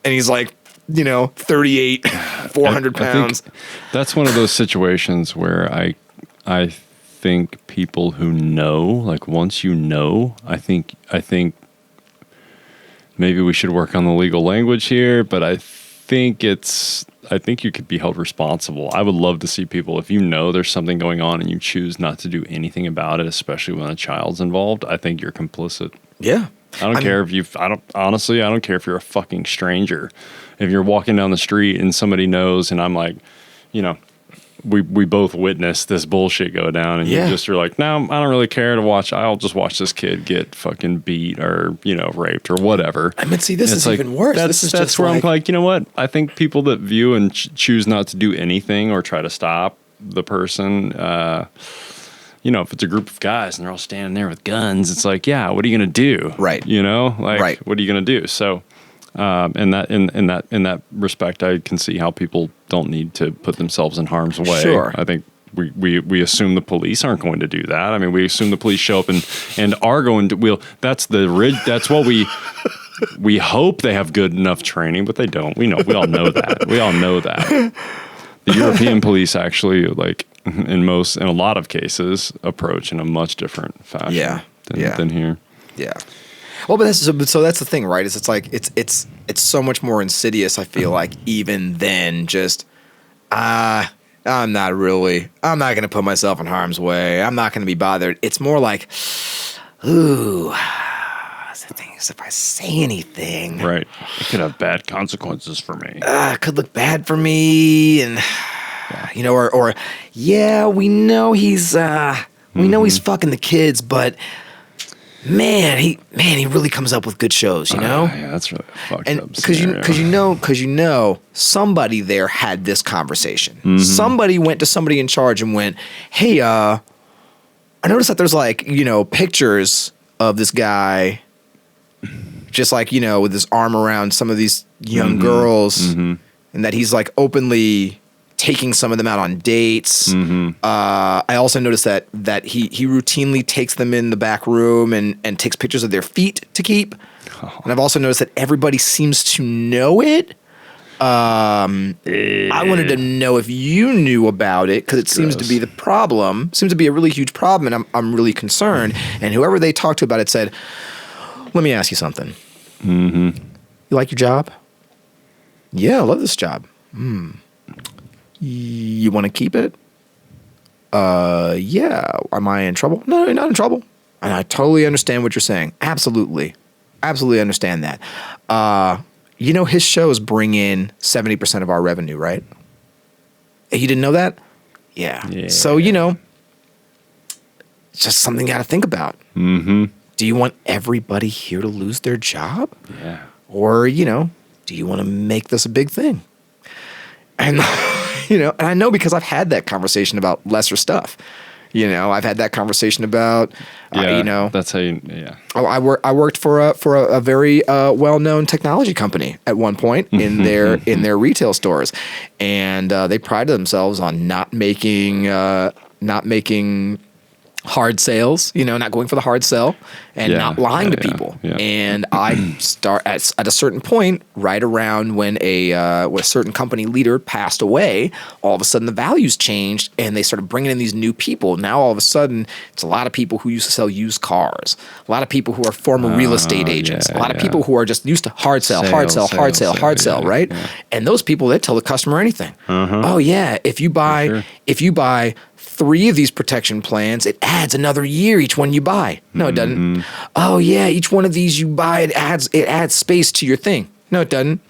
S1: and he's like, 38, 400 pounds.
S2: I think that's one of those situations where I think people who know, like once you know, I think maybe we should work on the legal language here, but I think you could be held responsible. I would love to see people, if you know there's something going on and you choose not to do anything about it, especially when a child's involved, I think you're complicit.
S1: Yeah.
S2: I don't care if you're a fucking stranger. If you're walking down the street and somebody knows, and I'm like, we both witnessed this bullshit go down, and you're like, no, I don't really care to watch. I'll just watch this kid get fucking beat or raped or whatever.
S1: I mean, see, this is like, even worse.
S2: That's where I'm like, you know what? I think people that view and choose not to do anything or try to stop the person, if it's a group of guys and they're all standing there with guns, it's like, yeah, what are you gonna do?
S1: Right.
S2: What are you gonna do? So. In that respect, I can see how people don't need to put themselves in harm's way.
S1: Sure.
S2: I think we assume the police aren't going to do that. I mean, we assume the police show up and are going to. That's what we hope they have good enough training, but they don't. We all know that. We all know that. The European police actually, like in a lot of cases, approach in a much different fashion than here.
S1: Yeah. Well, but that's the thing, right? It's like it's so much more insidious. I feel like even than just I'm not going to put myself in harm's way. I'm not going to be bothered. It's more like, ooh, the thing is, if I say anything,
S2: right, it could have bad consequences for me.
S1: It could look bad for me, and we know he's he's fucking the kids, but. Man, he really comes up with good shows,
S2: Yeah, that's really fucked up.
S1: Because somebody there had this conversation. Mm-hmm. Somebody went to somebody in charge and went, "Hey, I noticed that there's like pictures of this guy, just like with his arm around some of these young girls, and that he's like openly taking some of them out on dates. I also noticed that he routinely takes them in the back room and takes pictures of their feet to keep. And I've also noticed that everybody seems to know it. I wanted to know if you knew about it, because it seems to be the problem. Seems to be a really huge problem, and I'm really concerned. And whoever they talked to about it said, "Let me ask you something. You like your job? Yeah, I love this job. You want to keep it? Yeah. Am I in trouble? No, you're not in trouble. And I totally understand what you're saying. Absolutely understand that. His shows bring in 70% of our revenue, right? You didn't know that? Yeah. So, it's just something you got to think about. Do you want everybody here to lose their job?
S2: Yeah.
S1: Or, do you want to make this a big thing? And, and I know because I've had that conversation about lesser stuff. I've had that conversation about,
S2: that's how you,
S1: I worked for a very well-known technology company at one point in their retail stores, and they prided themselves on not making hard sales, not going for the hard sell and not lying to people.
S2: Yeah.
S1: And I start at a certain point, right around when a certain company leader passed away, all of a sudden the values changed and they started bringing in these new people. Now all of a sudden it's a lot of people who used to sell used cars, a lot of people who are former real estate agents, a lot of people who are just used to hard sell, right? Yeah. And those people, they tell the customer anything. Oh yeah, if you buy 3 of these protection plans, it adds another year each one you buy. No, it doesn't. Oh yeah, each one of these you buy, it adds space to your thing. No, it doesn't.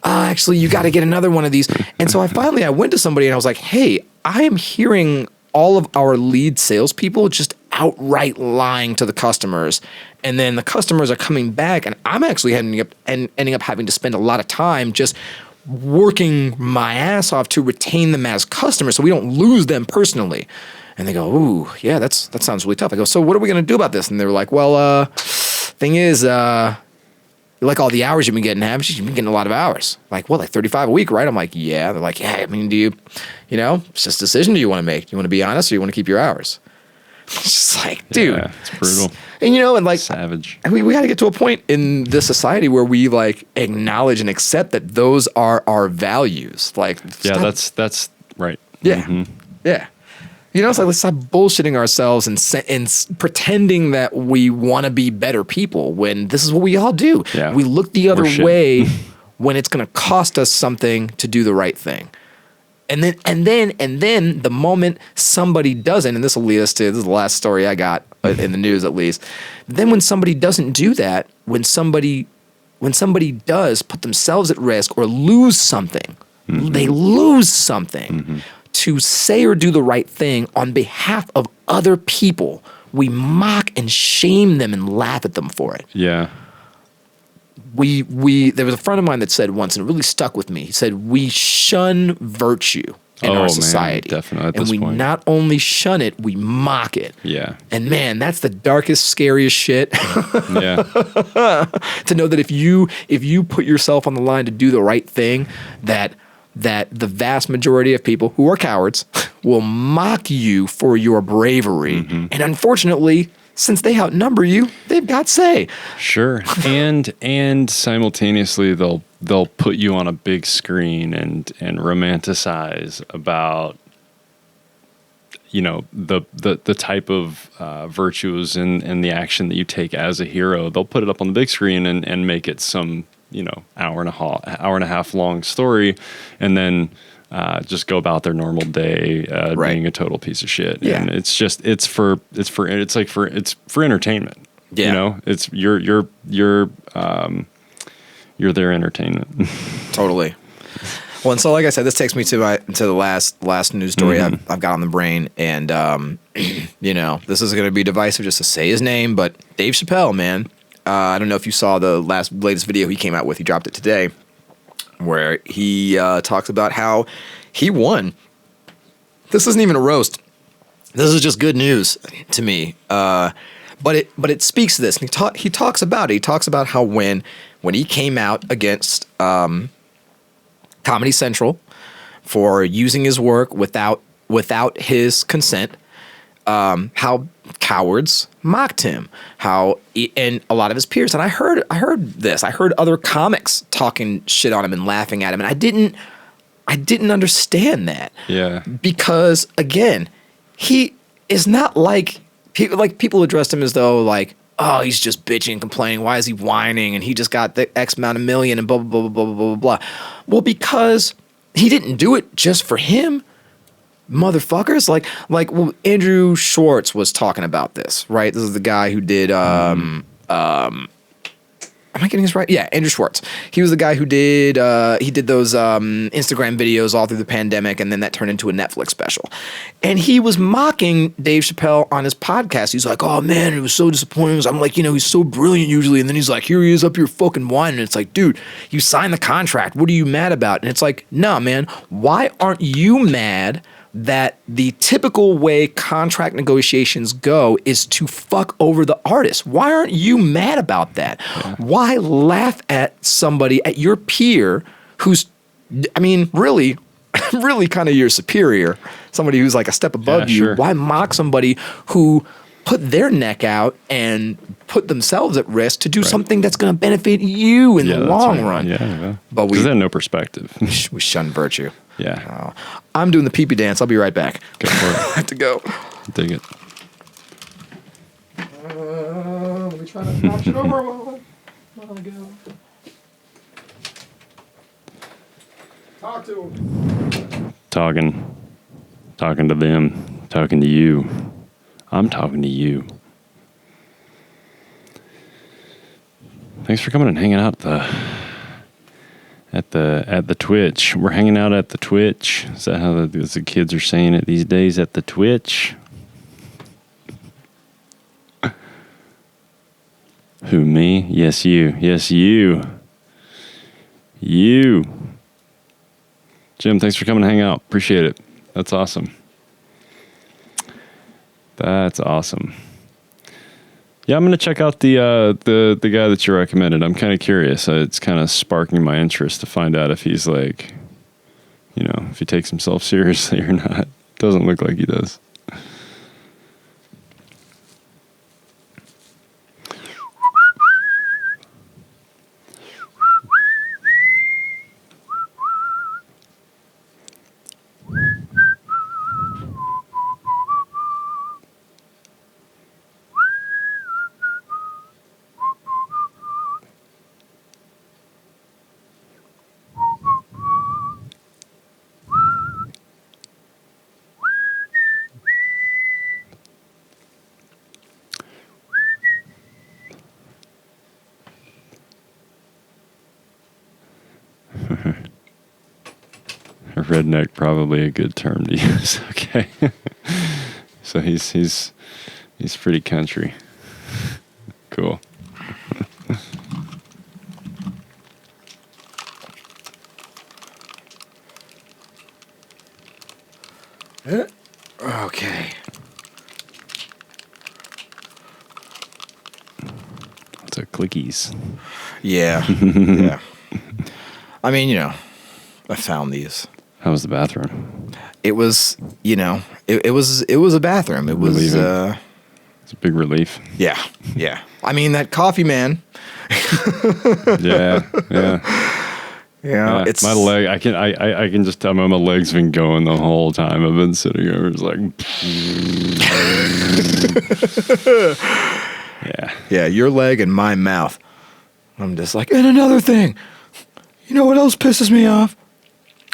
S1: Actually, you got to get another one of these. And so I went to somebody and I was like, hey, I am hearing all of our lead salespeople just outright lying to the customers. And then the customers are coming back and I'm actually ending up having to spend a lot of time just working my ass off to retain them as customers so we don't lose them personally. And they go, ooh, yeah, that sounds really tough. I go, so what are we going to do about this? And they were like, well, thing is, you like all the hours you've been getting, haven't you? You've been getting a lot of hours. Like, what, like 35 a week, right? I'm like, yeah. They're like, yeah, I mean, it's just a decision do you want to make? Do you want to be honest or you want to keep your hours? It's just like, dude. Yeah,
S2: it's brutal.
S1: And and like
S2: savage.
S1: And we got to get to a point in this society where we like acknowledge and accept that those are our values. Like,
S2: that's right.
S1: Yeah. Yeah. It's like, let's stop bullshitting ourselves and pretending that we want to be better people when this is what we all do.
S2: Yeah.
S1: We look the other way when it's going to cost us something to do the right thing. And then the moment somebody doesn't, and this will lead us to, this is the last story I got in the news at least. Then when somebody doesn't do that, when somebody does put themselves at risk or lose something, they lose something to say or do the right thing on behalf of other people, we mock and shame them and laugh at them for it.
S2: Yeah.
S1: There was a friend of mine that said once, and it really stuck with me. He said, we shun virtue in our society.
S2: Definitely at
S1: and
S2: this
S1: we
S2: point.
S1: not only shun it, we mock it.
S2: Yeah.
S1: And man, that's the darkest, scariest shit.
S2: Yeah.
S1: To know that if you put yourself on the line to do the right thing, that the vast majority of people who are cowards will mock you for your bravery. And unfortunately, since they outnumber you, they've got say.
S2: Sure. And simultaneously they'll put you on a big screen and romanticize about the type of virtues and the action that you take as a hero. They'll put it up on the big screen and make it some hour and a half long story, and then just go about their normal day being a total piece of shit.
S1: Yeah.
S2: And it's for entertainment.
S1: Yeah.
S2: It's you're their entertainment.
S1: Totally. Well, and so like I said, this takes me to the last news story I've got on the brain, and this is going to be divisive just to say his name, but Dave Chappelle, man. I don't know if you saw the latest video he came out with. He dropped it today, where he talks about how he won. This isn't even a roast. This is just good news to me. But it speaks to this. And he talks about it. He talks about how when he came out against Comedy Central for using his work without his consent. How cowards mocked him, and a lot of his peers. And I heard this. I heard other comics talking shit on him and laughing at him, and I didn't understand that.
S2: Yeah.
S1: Because again, he is not like people addressed him as though like, oh, he's just bitching and complaining. Why is he whining? And he just got the X amount of million and blah blah blah blah blah blah blah. Well, because he didn't do it just for him. Motherfuckers, well, Andrew Schwartz was talking about this, right? This is the guy who did am I getting this right? Yeah, Andrew Schwartz. He was the guy who did those Instagram videos all through the pandemic, and then that turned into a Netflix special. And he was mocking Dave Chappelle on his podcast. He's like, "Oh man, it was so disappointing." I'm like, he's so brilliant usually, and then he's like, "Here he is up here fucking whining." And it's like, dude, you signed the contract. What are you mad about? And it's like, nah, man, why aren't you mad that the typical way contract negotiations go is to fuck over the artist? Why aren't you mad about that? Yeah. Why laugh at somebody, at your peer, who's, really, really kind of your superior, somebody who's like a step above you? Sure. Why mock somebody who put their neck out and put themselves at risk to do something that's going to benefit you in the long run?
S2: Yeah. But we have no perspective.
S1: We shun virtue.
S2: Yeah.
S1: I'm doing the pee-pee dance. I'll be right back.
S2: Go for it.
S1: I have to go.
S2: Dig it.
S1: Let me try to knock it over while I go. Talk to him.
S2: Talking to them. Talking to you. I'm talking to you. Thanks for coming and hanging out at the Twitch. We're hanging out at the Twitch. Is that how the kids are saying it these days? At the Twitch? Who, me? Yes, you. Yes, you. You. Jim, thanks for coming and hang out. Appreciate it. That's awesome. That's awesome. Yeah, I'm going to check out the guy that you recommended. I'm kind of curious. It's kind of sparking my interest to find out if he's like, if he takes himself seriously or not. Doesn't look like he does. Redneck, probably a good term to use. Okay. So he's pretty country. Cool.
S1: Okay.
S2: What's a clickies?
S1: Yeah. Yeah. I found these.
S2: How was the bathroom?
S1: It was, it was a bathroom. It was,
S2: it's a big relief.
S1: Yeah. Yeah. That coffee, man.
S2: Yeah.
S1: It's
S2: my leg. I can just tell my leg's been going the whole time. I've been sitting here. It's like,
S1: yeah. Your leg and my mouth. I'm just like, and another thing. You know what else pisses me off?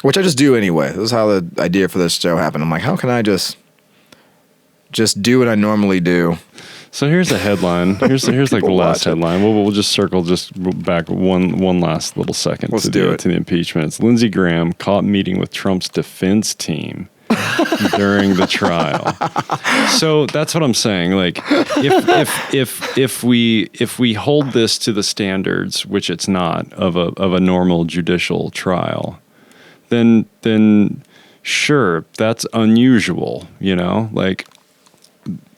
S1: Which I just do anyway. This is how the idea for this show happened. I'm like, how can I just do what I normally do?
S2: So here's a headline. Here's like the last headline. We'll just circle back one last little second to the impeachment. It's Lindsey Graham caught meeting with Trump's defense team during the trial. So that's what I'm saying. Like, if we hold this to the standards, which it's not, of a normal judicial trial, then sure, that's unusual, like,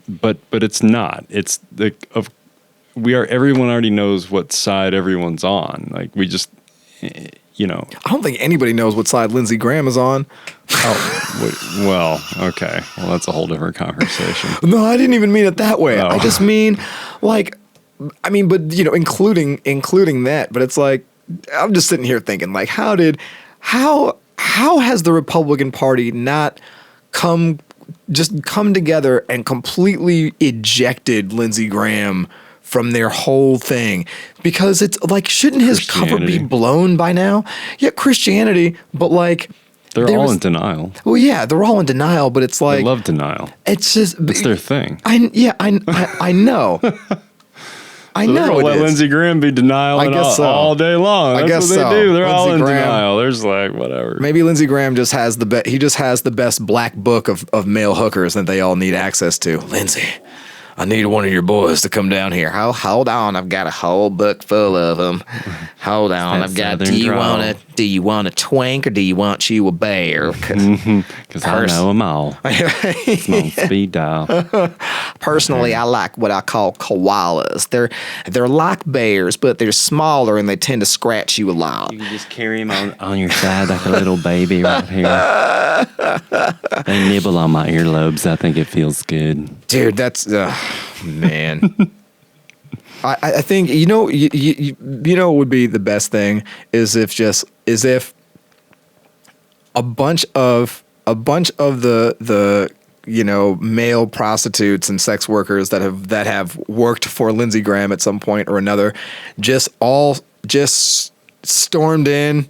S2: but it's not. It's like everyone already knows what side everyone's on. Like, we just,
S1: I don't think anybody knows what side Lindsey Graham is on.
S2: Well, okay. Well, that's a whole different conversation.
S1: No, I didn't even mean it that way.
S2: Oh.
S1: I just mean, but including that. But it's like, I'm just sitting here thinking, like, how has the Republican Party not come together and completely ejected Lindsey Graham from their whole thing? Because it's like, shouldn't his cover be blown by now? Yeah, Christianity, but like,
S2: they're all in denial.
S1: Well, yeah, they're all in denial, but it's like,
S2: they love denial.
S1: It's just,
S2: it's their thing.
S1: I know. I
S2: so
S1: know.
S2: Let Lindsey Graham be denial all day long. That's what they do. They're all in denial. They're just like, whatever.
S1: Maybe Lindsey Graham just has the best black book of male hookers that they all need access to. Lindsey, I need one of your boys to come down here. Hold on, I've got a whole book full of them. Hold on, I've got. Do you want a twink or do you want you a bear?
S2: Because I know them all. Small speed dial.
S1: Personally, I like what I call koalas. They're like bears, but they're smaller and they tend to scratch you a lot.
S2: You can just carry them on your side like a little baby right here. They nibble on my earlobes. I think it feels good.
S1: Dude, that's man. I think what would be the best thing is if a bunch of the male prostitutes and sex workers that have worked for Lindsey Graham at some point or another just stormed in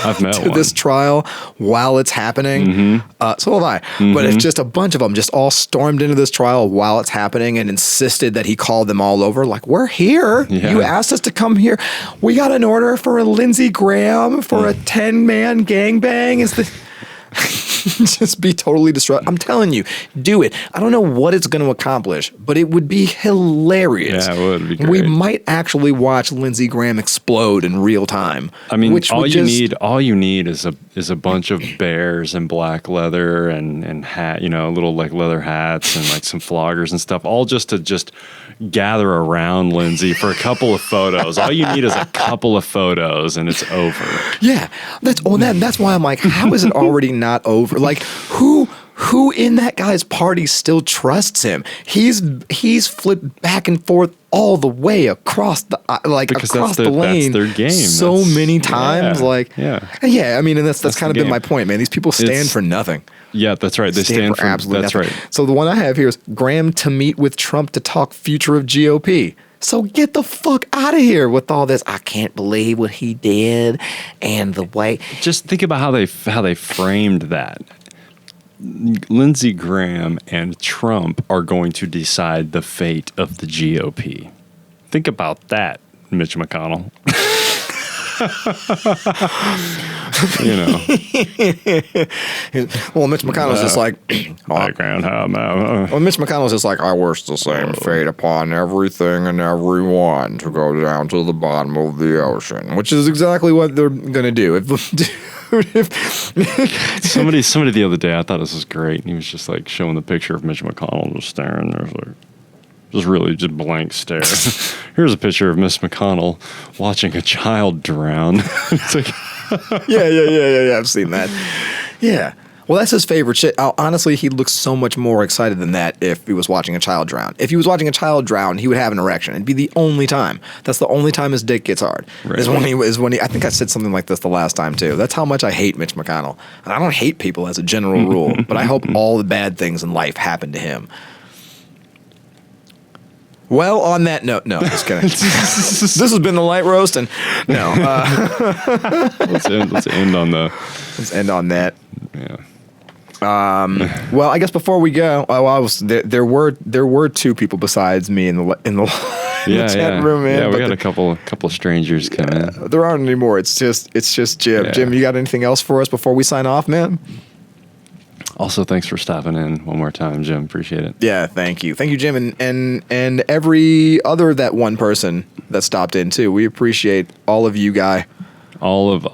S1: to this trial while it's happening. So have I. But if just a bunch of them just all stormed into this trial while it's happening and insisted that he called them all over, like, we're here. Yeah. You asked us to come here. We got an order for a Lindsey Graham for a 10-man gangbang. Is the just be totally destroyed. I'm telling you, do it. I don't know what it's going to accomplish, but it would be hilarious.
S2: Yeah, it would be great.
S1: We might actually watch Lindsey Graham explode in real time.
S2: I mean, all you need is a bunch of bears and black leather and hat, little like leather hats and like some floggers and stuff, all just to gather around Lindsey for a couple of photos. All you need is a couple of photos and it's over.
S1: Yeah, that's why I'm like, how is it already not over? Like, who in that guy's party still trusts him? He's flipped back and forth all the way across the lane.
S2: That's their game.
S1: So many times,
S2: yeah.
S1: I mean, and that's kind of been my point, man. These people stand for nothing.
S2: Yeah, that's right. They stand for
S1: absolutely
S2: that's
S1: nothing.
S2: Right.
S1: So the one I have here is Graham to meet with Trump to talk future of GOP. So get the fuck out of here with all this. I can't believe what he did and the way.
S2: Just think about how they framed that. Lindsey Graham and Trump are going to decide the fate of the GOP. Think about that, Mitch McConnell.
S1: Well, Mitch McConnell's just like, Mitch McConnell's just like, I wish the same fate upon everything and everyone to go down to the bottom of the ocean, which is exactly what they're gonna do.
S2: Somebody the other day, I thought this was great, and he was just like showing the picture of Mitch McConnell just staring there, like, just blank stare. Here's a picture of Miss McConnell watching a child drown. It's like,
S1: yeah. I've seen that. Yeah. Well, that's his favorite shit. Honestly, he looks so much more excited than that if he was watching a child drown. If he was watching a child drown, he would have an erection. It'd be the only time. That's the only time his dick gets hard. Right. Is when he. I think I said something like this the last time too. That's how much I hate Mitch McConnell. And I don't hate people as a general rule, but I hope all the bad things in life happen to him. Well, on that note, no, just kidding. This has been the light roast, and no.
S2: Let's end on
S1: that.
S2: Yeah.
S1: Well, I guess before we go, there were two people besides me in the chat room, man.
S2: Yeah, we got a couple of strangers come in.
S1: There aren't any more. It's just Jim. Yeah. Jim, you got anything else for us before we sign off, man?
S2: Also, thanks for stopping in one more time, Jim. Appreciate it.
S1: Yeah, thank you, Jim, and every other that one person that stopped in too. We appreciate all of you, guy.
S2: All of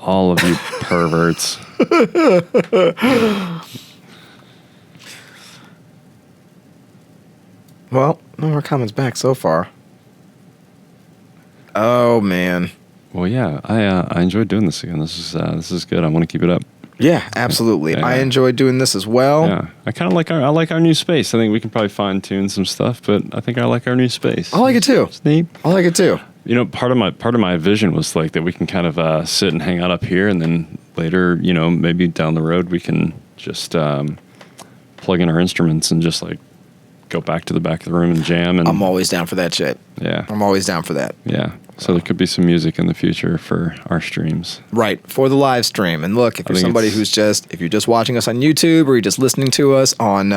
S2: you perverts.
S1: Well, no more comments back so far. Oh man.
S2: Well, yeah, I enjoyed doing this again. This is good. I want to keep it up.
S1: Yeah, absolutely.
S2: Yeah.
S1: I enjoyed doing this as well.
S2: Yeah, I kind of like our new space. I think we can probably fine tune some stuff, but I think I like our new space.
S1: I like it too.
S2: It's neat.
S1: I like it too.
S2: You know, part of my vision was like that we can kind of sit and hang out up here, and then later, you know, maybe down the road we can just plug in our instruments and just like go back to the back of the room and jam. And
S1: I'm always down for that shit.
S2: Yeah,
S1: I'm always down for that.
S2: Yeah. So there could be some music in the future for our streams.
S1: Right, for the live stream. And look, if you're somebody if you're just watching us on YouTube or you're just listening to us on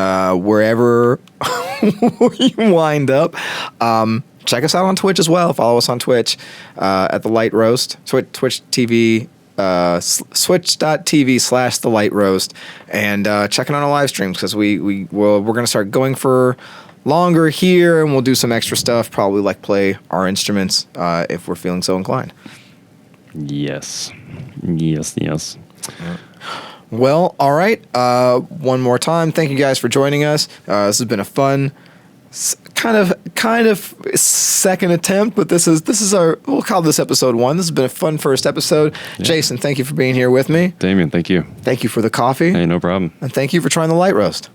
S1: wherever you wind up, check us out on Twitch as well. Follow us on Twitch at The Light Roast, Twitch TV, switch.tv/The Light Roast, and checking on our live streams because we're going to start going for longer here, and we'll do some extra stuff, probably like play our instruments if we're feeling so inclined.
S2: Yes.
S1: Well, all right. One more time, thank you guys for joining us. This has been a fun, kind of second attempt, but this is we'll call this episode 1. This has been a fun first episode. Yeah. Jason, thank you for being here with me.
S2: Damian, thank you.
S1: Thank you for the coffee.
S2: Hey, no problem.
S1: And thank you for trying the light roast.